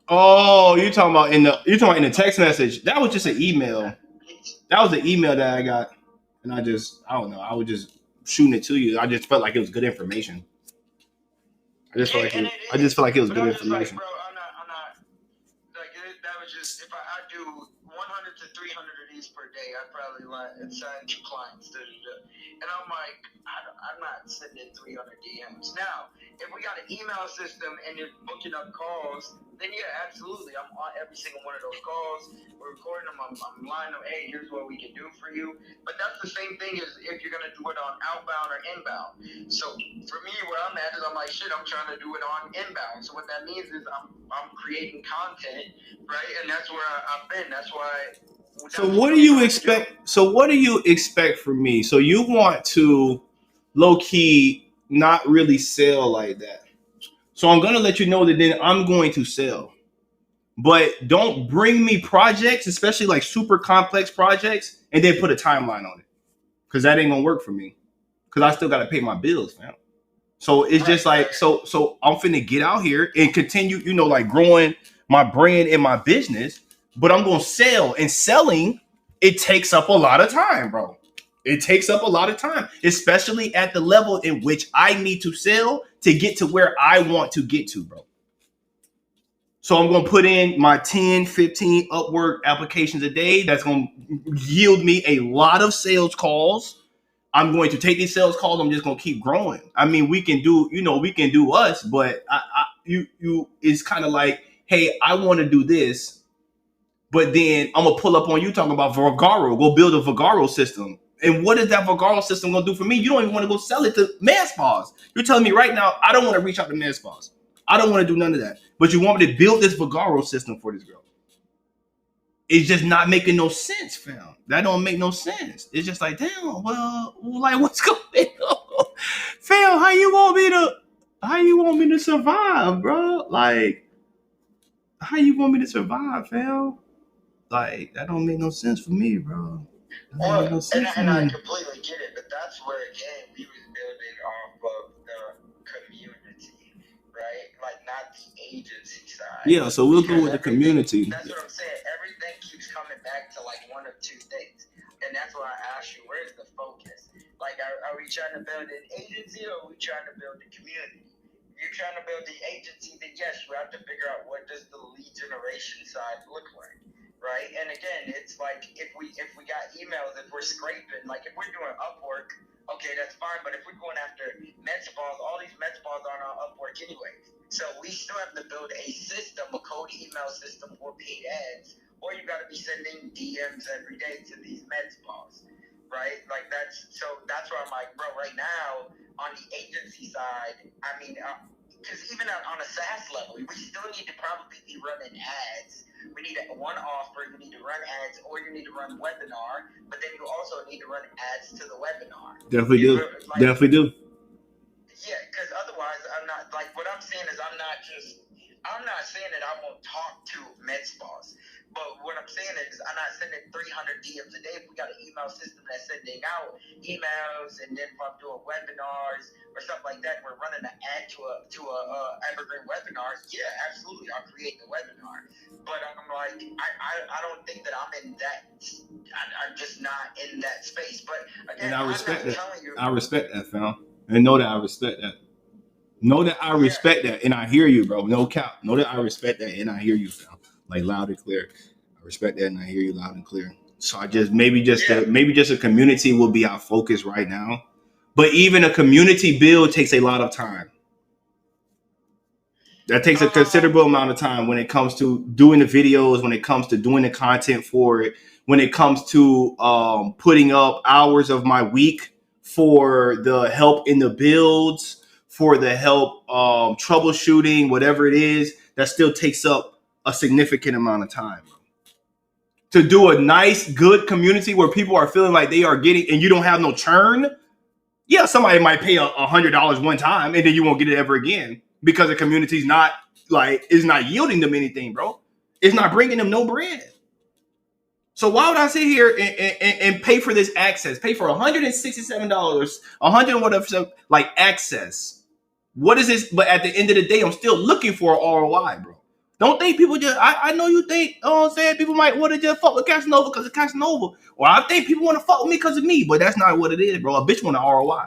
Oh, you're talking about in the text message. That was just an email. That was an email that I got, and I don't know. I was just shooting it to you. I just felt like it was good information. I just felt like it was good information. Like, bro, I'm not like that was just, if I do 100 to 300 of these per day, I probably sign 2 clients. And I'm like, I'm not sending 300 DMs. Now, if we got an email system and you're booking up calls, then yeah, absolutely. I'm on every single one of those calls. We're recording them. I'm lining them. Hey, here's what we can do for you. But that's the same thing as if you're going to do it on outbound or inbound. So for me, where I'm at is I'm like, shit, I'm trying to do it on inbound. So what that means is I'm creating content, right? And that's where I've been. That's why. So what do you expect? So what do you expect from me? So you want to low key not really sell like that. So I'm gonna let you know that then I'm going to sell. But don't bring me projects, especially like super complex projects, and then put a timeline on it. Cause that ain't gonna work for me. Cause I still gotta pay my bills, man. So it's just like so I'm finna get out here and continue, like growing my brand and my business. But I'm gonna sell, and selling, it takes up a lot of time, bro. It takes up a lot of time, especially at the level in which I need to sell to get to where I want to get to, bro. So I'm going to put in my 10, 15 Upwork applications a day. That's going to yield me a lot of sales calls. I'm going to take these sales calls. I'm just going to keep growing. I mean, we can do us, but it's kind of like, hey, I want to do this. But then I'm going to pull up on you talking about Vagaro. Go build a Vagaro system. And what is that Vagaro system going to do for me? You don't even want to go sell it to med spas. You're telling me right now, I don't want to reach out to med spas. I don't want to do none of that. But you want me to build this Vagaro system for this girl. It's just not making no sense, fam. That don't make no sense. It's just like, damn, well, like, what's going on? Fam, how you want me to survive, bro? Like, how you want me to survive, fam? Like, that don't make no sense for me, bro. Well, no and I completely get it, but that's where, again, we was building off of the community, right? Like, not the agency side. Yeah, so we'll go with the community. That's what I'm saying. Everything keeps coming back to, like, one of 2 things. And that's why I asked you, where's the focus? Like, are we trying to build an agency, or are we trying to build a community? If you're trying to build the agency, then yes, you have to figure out what does the lead generation side look like. Right, and again, it's like if we got emails, if we're scraping, like if we're doing Upwork, okay, that's fine. But if we're going after med spas, all these med spas aren't on Upwork anyway. So we still have to build a system, a cold email system for paid ads, or you got to be sending DMs every day to these med spas, right? Like that's where I'm like, bro, right now on the agency side, I mean, because even on a SaaS level, we still need to probably be running ads. We need one offer, you need to run ads, or you need to run webinar, but then you also need to run ads to the webinar. Definitely do. Definitely do. Yeah, because otherwise, I'm not, like, what I'm saying is I'm not saying that I won't talk to med spas, but what I'm saying is I'm not sending 300 DMs a day. If we got an email system that's sending out emails, and then if I'm doing webinars or stuff like that, we're running an ad to a evergreen webinars. Yeah, absolutely, I'll create the webinar. But I'm like, I don't think that I'm in that. I'm just not in that space. But again, and I respect that. I respect that, fam. And know that I respect that. Know that I respect that, and I hear you, bro. No cap. Know that I respect that, and I hear you, fam. Like loud and clear. I respect that, and I hear you loud and clear. So I just maybe just a community will be our focus right now. But even a community build takes a lot of time. That takes a considerable amount of time when it comes to doing the videos, when it comes to doing the content for it, when it comes to putting up hours of my week for the help in the builds, for the help troubleshooting, whatever it is, that still takes up a significant amount of time. To do a nice, good community where people are feeling like they are getting, and you don't have no churn. Yeah, somebody might pay $100 one time, and then you won't get it ever again because the community's not is not yielding them anything, bro. It's not bringing them no bread. So why would I sit here and pay for this access? Pay for $167, 100 whatever, like access. What is this? But at the end of the day, I'm still looking for an ROI, bro. Don't think people just, I know you think, I'm saying, people might want to just fuck with Casanova because of Casanova. Or I think people want to fuck with me because of me, but that's not what it is, bro. A bitch want an ROI.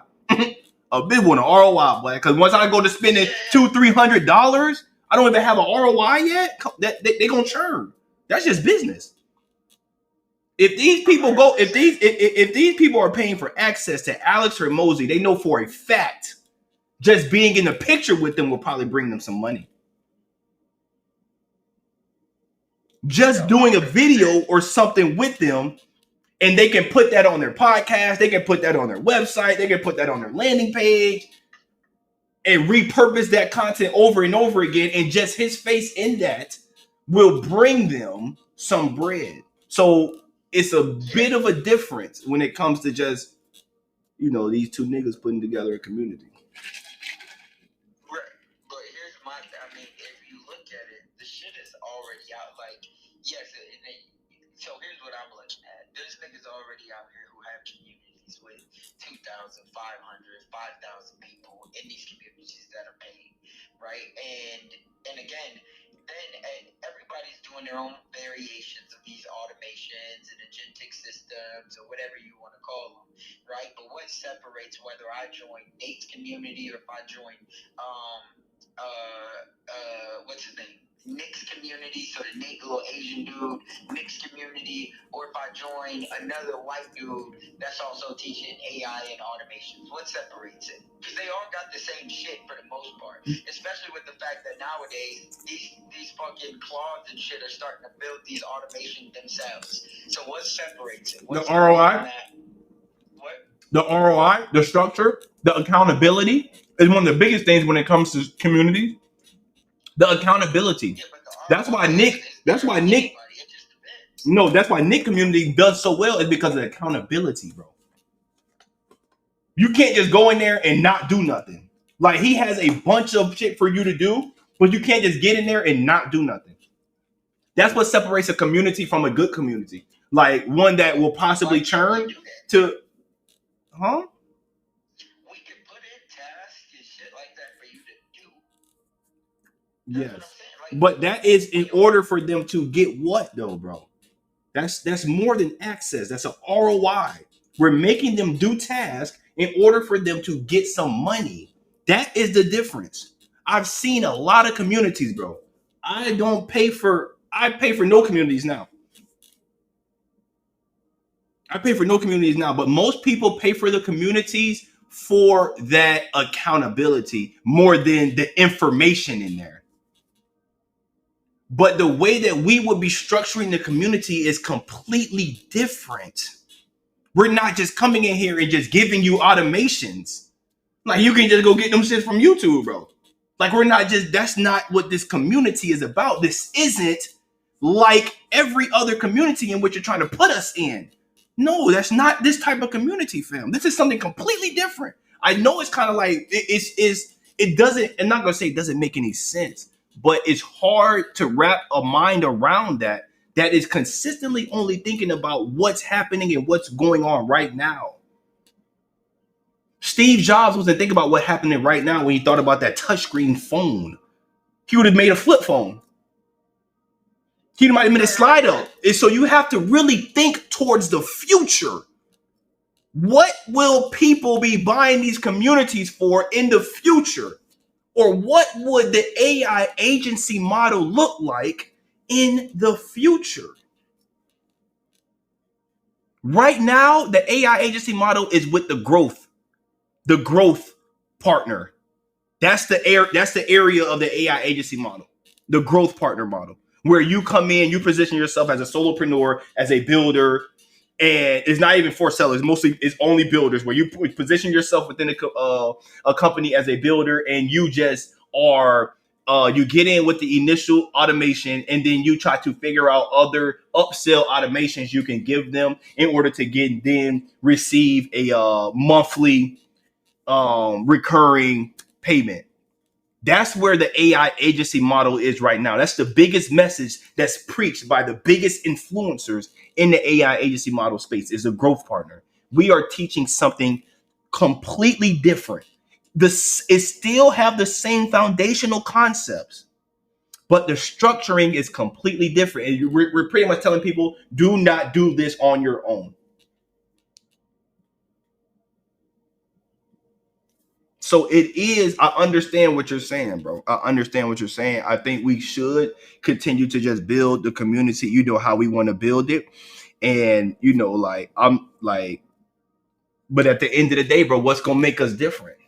A bitch want an ROI, boy. Because once I go to spending $200-$300, I don't even have an ROI yet. They gonna churn. That's just business. If these people go, if these people are paying for access to Alex or Mosey, they know for a fact just being in the picture with them will probably bring them some money. Just doing a video or something with them, and they can put that on their podcast, they can put that on their website, they can put that on their landing page, and repurpose that content over and over again, and just his face in that will bring them some bread. So it's a bit of a difference when it comes to just, these two niggas putting together a community. Right. But here's if you look at it, the shit is already out. Like, yes, so here's what I'm looking at. There's niggas already out here who have communities with 2,500, 5,000 people in these communities that are paying, right? And again, then everybody's doing their own variations of these automations and agentic systems or whatever you want to call them, right? But what separates whether I join Nate's community or if I join what's his name? Nick's community, so the Nate little Asian dude, Nick's community, or if I join another white dude that's also teaching AI and automations. What separates it? Because they all got the same shit for the most part, especially with the fact that nowadays these fucking clones and shit are starting to build these automations themselves. So what separates it? The ROI? What? The ROI, the structure, the accountability is one of the biggest things when it comes to communities. The accountability. Yeah, that's why Nick community does so well, is because of the accountability, bro. You can't just go in there and not do nothing. Like, he has a bunch of shit for you to do, but you can't just get in there and not do nothing. That's what separates a community from a good community. Like, one that will possibly churn to, huh? We can put in tasks and shit like that for you to do. Yes, but that is in order for them to get what though, bro? That's more than access. That's an ROI. We're making them do tasks in order for them to get some money. That is the difference. I've seen a lot of communities, bro. I pay for no communities now. I pay for no communities now, but most people pay for the communities for that accountability more than the information in there. But the way that we would be structuring the community is completely different. We're not just coming in here and just giving you automations. Like, you can just go get them shit from YouTube, bro. Like, that's not what this community is about. This isn't like every other community in which you're trying to put us in. No, that's not this type of community, fam. This is something completely different. I know it's kind of like, it doesn't, I'm not going to say it doesn't make any sense, but it's hard to wrap a mind around that is consistently only thinking about what's happening and what's going on right now. Steve Jobs wasn't thinking about what's happening right now when he thought about that touchscreen phone. He would have made a flip phone. He might have made a slide up. And so you have to really think towards the future. What will people be buying these communities for in the future? Or what would the AI agency model look like in the future? Right now, the AI agency model is with the growth partner. That's the area of the AI agency model, the growth partner model. where you come in, you position yourself as a solopreneur, as a builder, and it's not even for sellers. Mostly, it's only builders. Where you position yourself within a company as a builder, and you just are. You get in with the initial automation, and then you try to figure out other upsell automations you can give them in order to get then receive a monthly recurring payment. That's where the AI agency model is right now. That's the biggest message that's preached by the biggest influencers in the AI agency model space is a growth partner. We are teaching something completely different. This it still have the same foundational concepts, but the structuring is completely different. And we're pretty much telling people, do not do this on your own. So it is, I understand what you're saying, bro. I understand what you're saying. I think we should continue to just build the community, how we want to build it. And, like, I'm like, but at the end of the day, bro, what's going to make us different?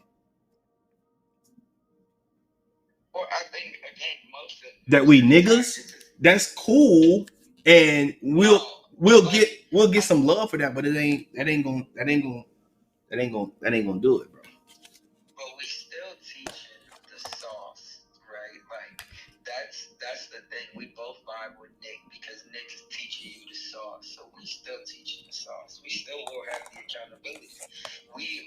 Well, I think again, that we niggas, that's cool. And we'll get some love for that, but that ain't gonna do it, bro. But we still teaching the sauce, right? Like that's the thing. We both vibe with Nick because Nick is teaching you the sauce. So we still teaching the sauce. We still will have the accountability.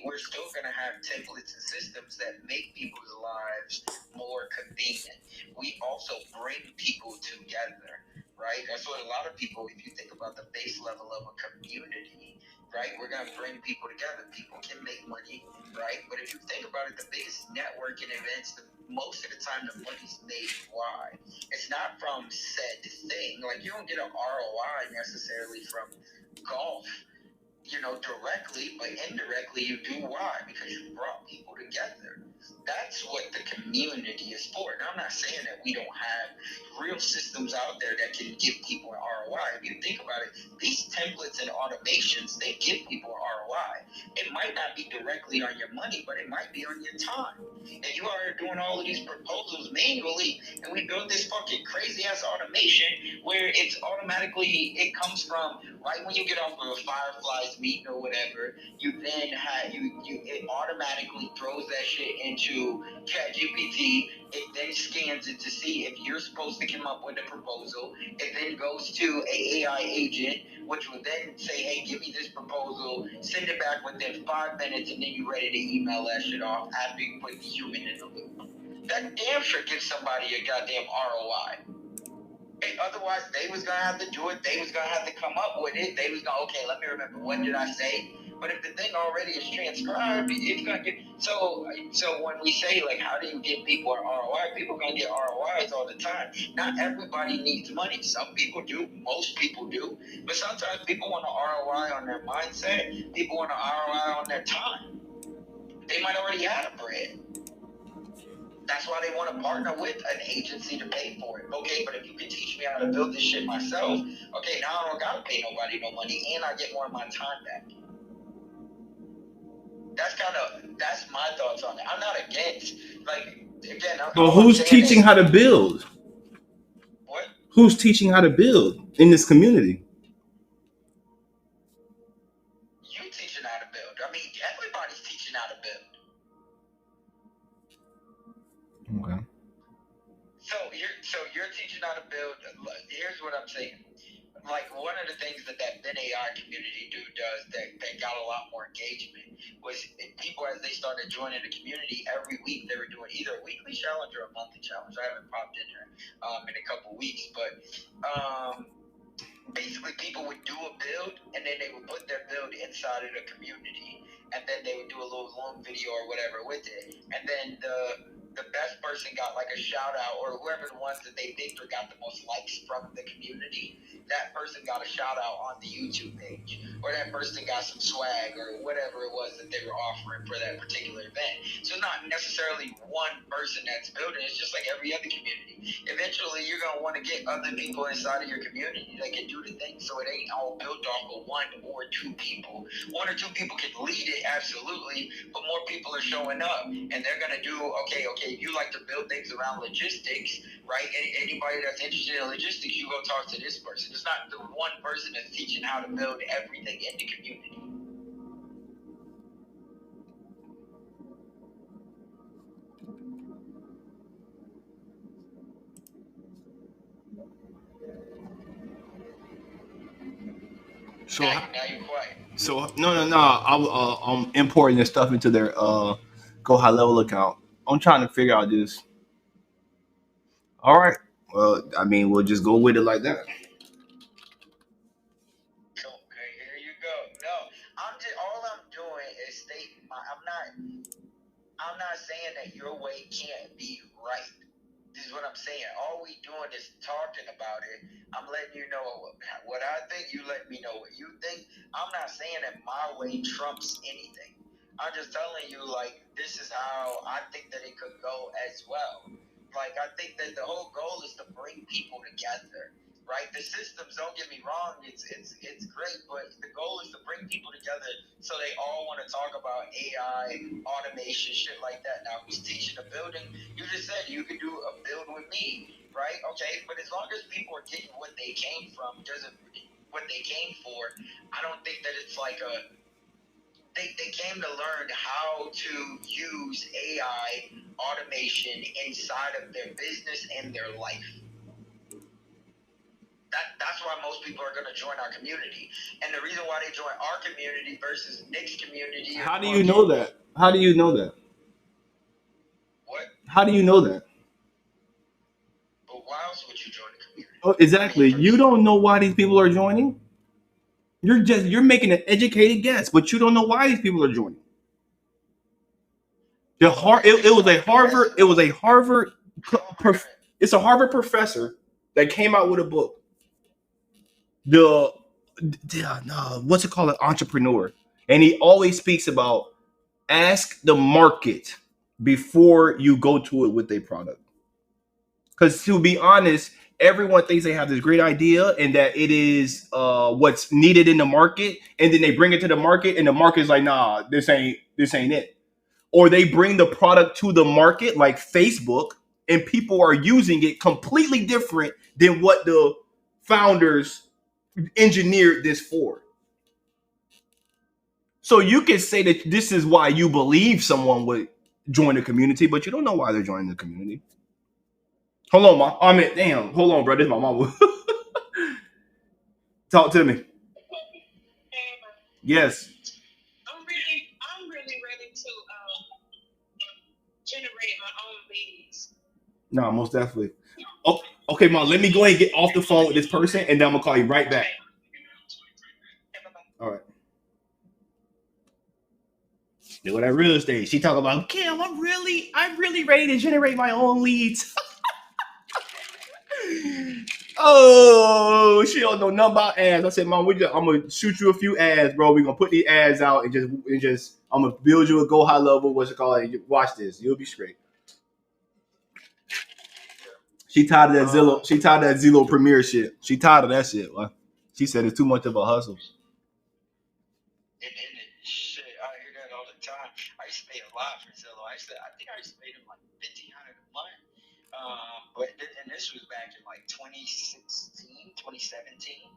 We're still gonna have templates and systems that make people's lives more convenient. We also bring people together, right? That's what a lot of people, if you think about the base level of a community, right? We're gonna bring people together. People can make money, right? But if you think about it, the biggest networking events, most of the time the money's made. Why? It's not from said thing. Like you don't get an ROI necessarily from golf, directly, but indirectly you do. Why? Because you brought people together. That's what the community is for. Now, I'm not saying that we don't have real systems out there that can give people an ROI. If you think about it, these templates and automations, they give people an ROI. It might not be directly on your money, but it might be on your time. And you are doing all of these proposals manually, and we built this fucking crazy ass automation where it's automatically, it comes from right when you get off of a Fireflies meeting or whatever, you then have it automatically throws that shit into ChatGPT. It then scans it to see if you're supposed to come up with a proposal. It then goes to a AI agent, which will then say, "Hey, give me this proposal." Send it back within 5 minutes, and then you're ready to email that shit off after you put the human in the loop. That damn sure gives somebody a goddamn ROI. Otherwise, they was gonna have to do it. They was gonna have to come up with it. They was gonna, okay, let me remember, what did I say? But if the thing already is transcribed, it's gonna get so. So when we say like, how do you get people an ROI? People gonna get ROIs all the time. Not everybody needs money. Some people do. Most people do. But sometimes people want an ROI on their mindset. People want an ROI on their time. They might already have a brand. That's why they want to partner with an agency to pay for it. Okay, but if you can teach me how to build this shit myself, okay, now I don't gotta pay nobody no money, and I get more of my time back. That's my thoughts on it. I'm not against, like, again. But who's teaching how to build? What? Who's teaching how to build in this community? You teaching how to build. I mean, everybody's teaching how to build. Okay. So you're teaching how to build. Here's what I'm saying. Like one of the things that Ben AI community does that got a lot more engagement was people, as they started joining the community, every week they were doing either a weekly challenge or a monthly challenge. I haven't popped in there in a couple weeks, but basically people would do a build and then they would put their build inside of the community, and then they would do a little long video or whatever with it, and then the best person got like a shout out, or whoever the ones that they picked or got the most likes from the community, that person got a shout out on the YouTube page, or that person got some swag or whatever it was that they were offering for that particular event. So it's not necessarily one person that's building, it's just like every other community. Eventually you're going to want to get other people inside of your community that can do the thing, so it ain't all built off of one or two people. One or two people can lead it, absolutely, but more people are showing up and they're going to do, okay, okay, if you like to build things around logistics, right? Anybody that's interested in logistics, you go talk to this person. It's not the one person that's teaching how to build everything in the community. So, Now you're quiet. so no. I'm importing this stuff into their Go High Level account. I'm trying to figure out this. All right. Well, I mean, we'll just go with it like that. Okay, here you go. No, I'm just all I'm doing is stating my. I'm not saying that your way can't be right. This is what I'm saying. All we doing is talking about it. I'm letting you know what I think. You let me know what you think. I'm not saying that my way trumps anything. I'm just telling you, like, this is how I think that it could go as well. Like, I think that the whole goal is to bring people together, right? The systems, don't get me wrong, it's great, but the goal is to bring people together so they all want to talk about AI, automation, shit like that. Now, who's teaching the building? You just said you could do a build with me, right? Okay, but as long as people are getting what they came from, doesn't what they came for, I don't think that it's like a they came to learn how to use AI automation inside of their business and their life. That's why most people are going to join our community. And the reason why they join our community versus Nick's community or How do you know that? How do you know that? what? How do you know that? But why else would you join the community? Oh, exactly. You don't know why these people are joining. You're making an educated guess, but you don't know why these people are joining. It was a Harvard. It was a Harvard. It's a Harvard professor that came out with a book. No, what's it called? An entrepreneur, and he always speaks about ask the market before you go to it with a product. Because to be honest, everyone thinks they have this great idea and that it is what's needed in the market, and then they bring it to the market, and the market's like, nah, this ain't it. Or they bring the product to the market, like Facebook, and people are using it completely different than what the founders engineered this for. So you can say that this is why you believe someone would join the community, but you don't know why they're joining the community. Hold on, ma. I mean, damn. Hold on, bro. This is my mama. Talk to me. Yes. I'm really ready to generate my own leads. No, most definitely. Oh, okay, ma. Let me go ahead and get off the phone with this person, and then I'm gonna call you right back. All right. Look at that real estate. She talking about, Kim, I'm really ready to generate my own leads. Oh, she don't know nothing about ads. I said, Mom, I'm gonna shoot you a few ads, bro. We're gonna put these ads out and just I'm gonna build you a Go High Level. What's it called? Watch this. You'll be straight. She tired of that Zillow. She tired of that Zillow Premier shit. She tired of that shit. Well, she said it's too much of a hustle. Shit, I hear that all the time. I used to pay a lot for Zillow. I think I used to pay them like $1,500 a month. And this was back in like 2016, 2017.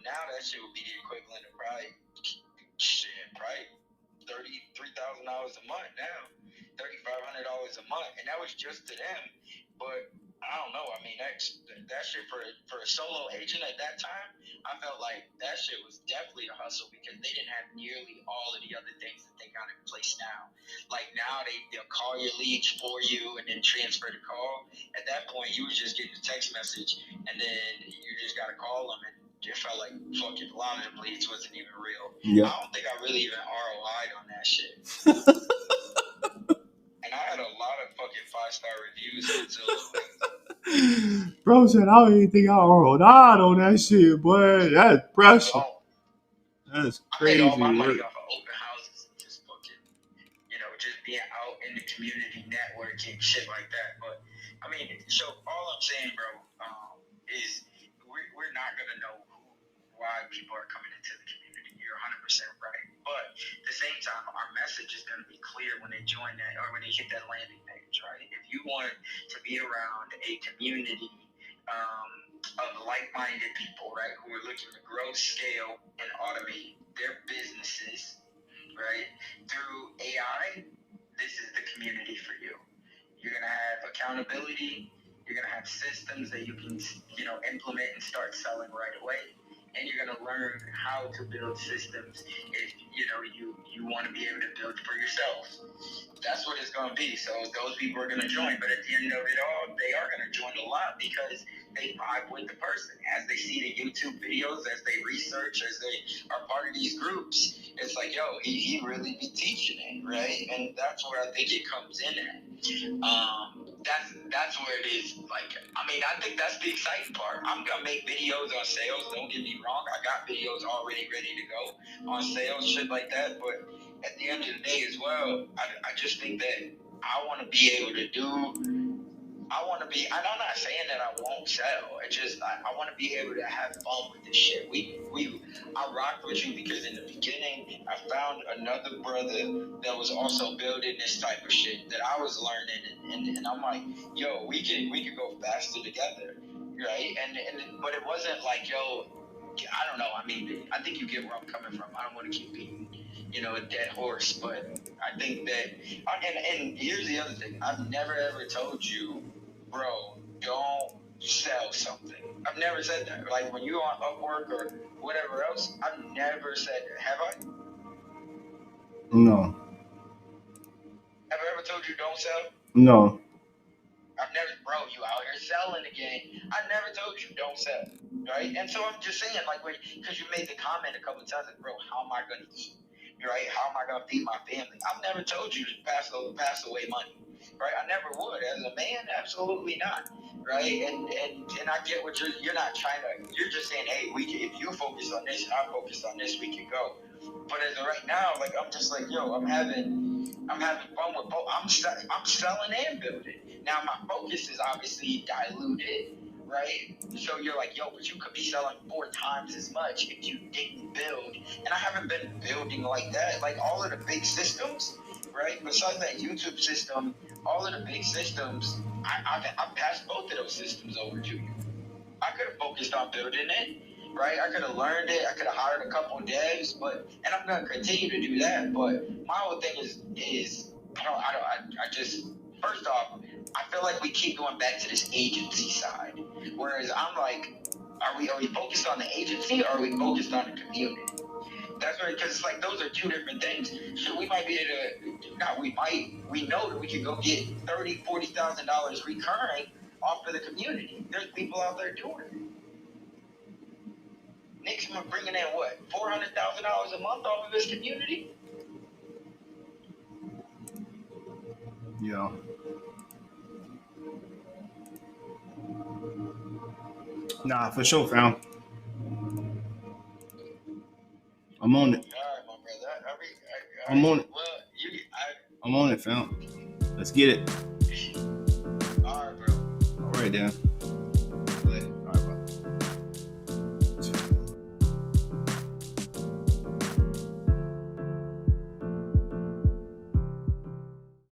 Now that shit would be the equivalent of probably $33,000 a month now, $3,500 a month, and that was just to them. But I don't know. I mean, that shit for a solo agent at that time, I felt like that shit was definitely a hustle because they didn't have nearly all of the other things that they got in place now. Like now, they'll call your leads for you and then transfer the call. At that point, you was just getting a text message, and then you just got to call them, and it felt like fucking a lot of them leads wasn't even real. Yeah. I don't think I really even ROI'd on that shit. And I had a lot of fucking 5-star reviews on Zillow. Bro said, I don't even think I ROI'd on that shit, boy. That's pressure. That's crazy. I made all my money off of open houses and just fucking, just being out in the community, networking, shit like that. But, I mean, so all I'm saying, bro, is we're not going to know why people are coming into the community. you're 100% right. But at the same time, our message is going to be clear when they join that or when they hit that landing page, right? If you want to be around a community of like-minded people, right, who are looking to grow, scale, and automate their businesses, right, through AI, this is the community for you. You're going to have accountability. You're going to have systems that you can, implement and start selling right away. And you're going to learn how to build systems if, you want to be able to build for yourself. That's what it's going to be. So those people are going to join. But at the end of it all, they are going to join a lot because they vibe with the person. As they see the YouTube videos, as they research, as they are part of these groups, it's like, yo, he really be teaching it, right? And that's where I think it comes in at. That's where it is. Like, I mean, I think that's the exciting part. I'm gonna make videos on sales. Don't get me wrong. I got videos already ready to go on sales, shit like that. But at the end of the day, as well, I just think that I want to be able to do. I want to be. And I'm not saying that I won't sell. It's just I want to be able to have fun with this shit. I rocked with you because in the beginning I found another brother that was also building this type of shit that I was learning, and I'm like, yo, we can go faster together, right? And but it wasn't like, yo, I don't know. I mean, I think you get where I'm coming from. I don't want to keep beating, a dead horse, but I think that, and here's the other thing. I've never ever told you, bro, don't sell something. I've never said that. Like when you're on Upwork or whatever else, I've never said that. Have I? No. Have I ever told you don't sell? No. I've never, bro, you out here selling again. I never told you don't sell, right? And so I'm just saying, like, because you made the comment a couple of times, like, bro, how am I going to eat? Right? How am I going to feed my family? I've never told you to pass away money, right? I never would. As a man, absolutely not, right? And I get what you're not trying to. You're just saying, hey, if you focus on this and I focus on this, we can go. But as of right now, like I'm just like, yo, I'm having fun with both. I'm selling and building. Now my focus is obviously diluted, right? So you're like, yo, but you could be selling 4 times as much if you didn't build. And I haven't been building like that. Like all of the big systems, right? Besides that YouTube system, all of the big systems, I passed both of those systems over to you. I could have focused on building it, right? I could have learned it. I could have hired a couple of devs, and I'm gonna continue to do that. But my whole thing is I just first off, I feel like we keep going back to this agency side, whereas I'm like, are we focused on the agency or are we focused on the community? That's right, because it's like those are 2 different things. So we might be able to, we know that we could go get $30,000, $40,000 recurring off of the community. There's people out there doing it. Nick's bringing in what, $400,000 a month off of his community? Yeah. Nah, for sure, fam. I'm on it. All right, my brother. I'm on it. Well, I'm on it, fam. Let's get it. All right, bro. All right, then.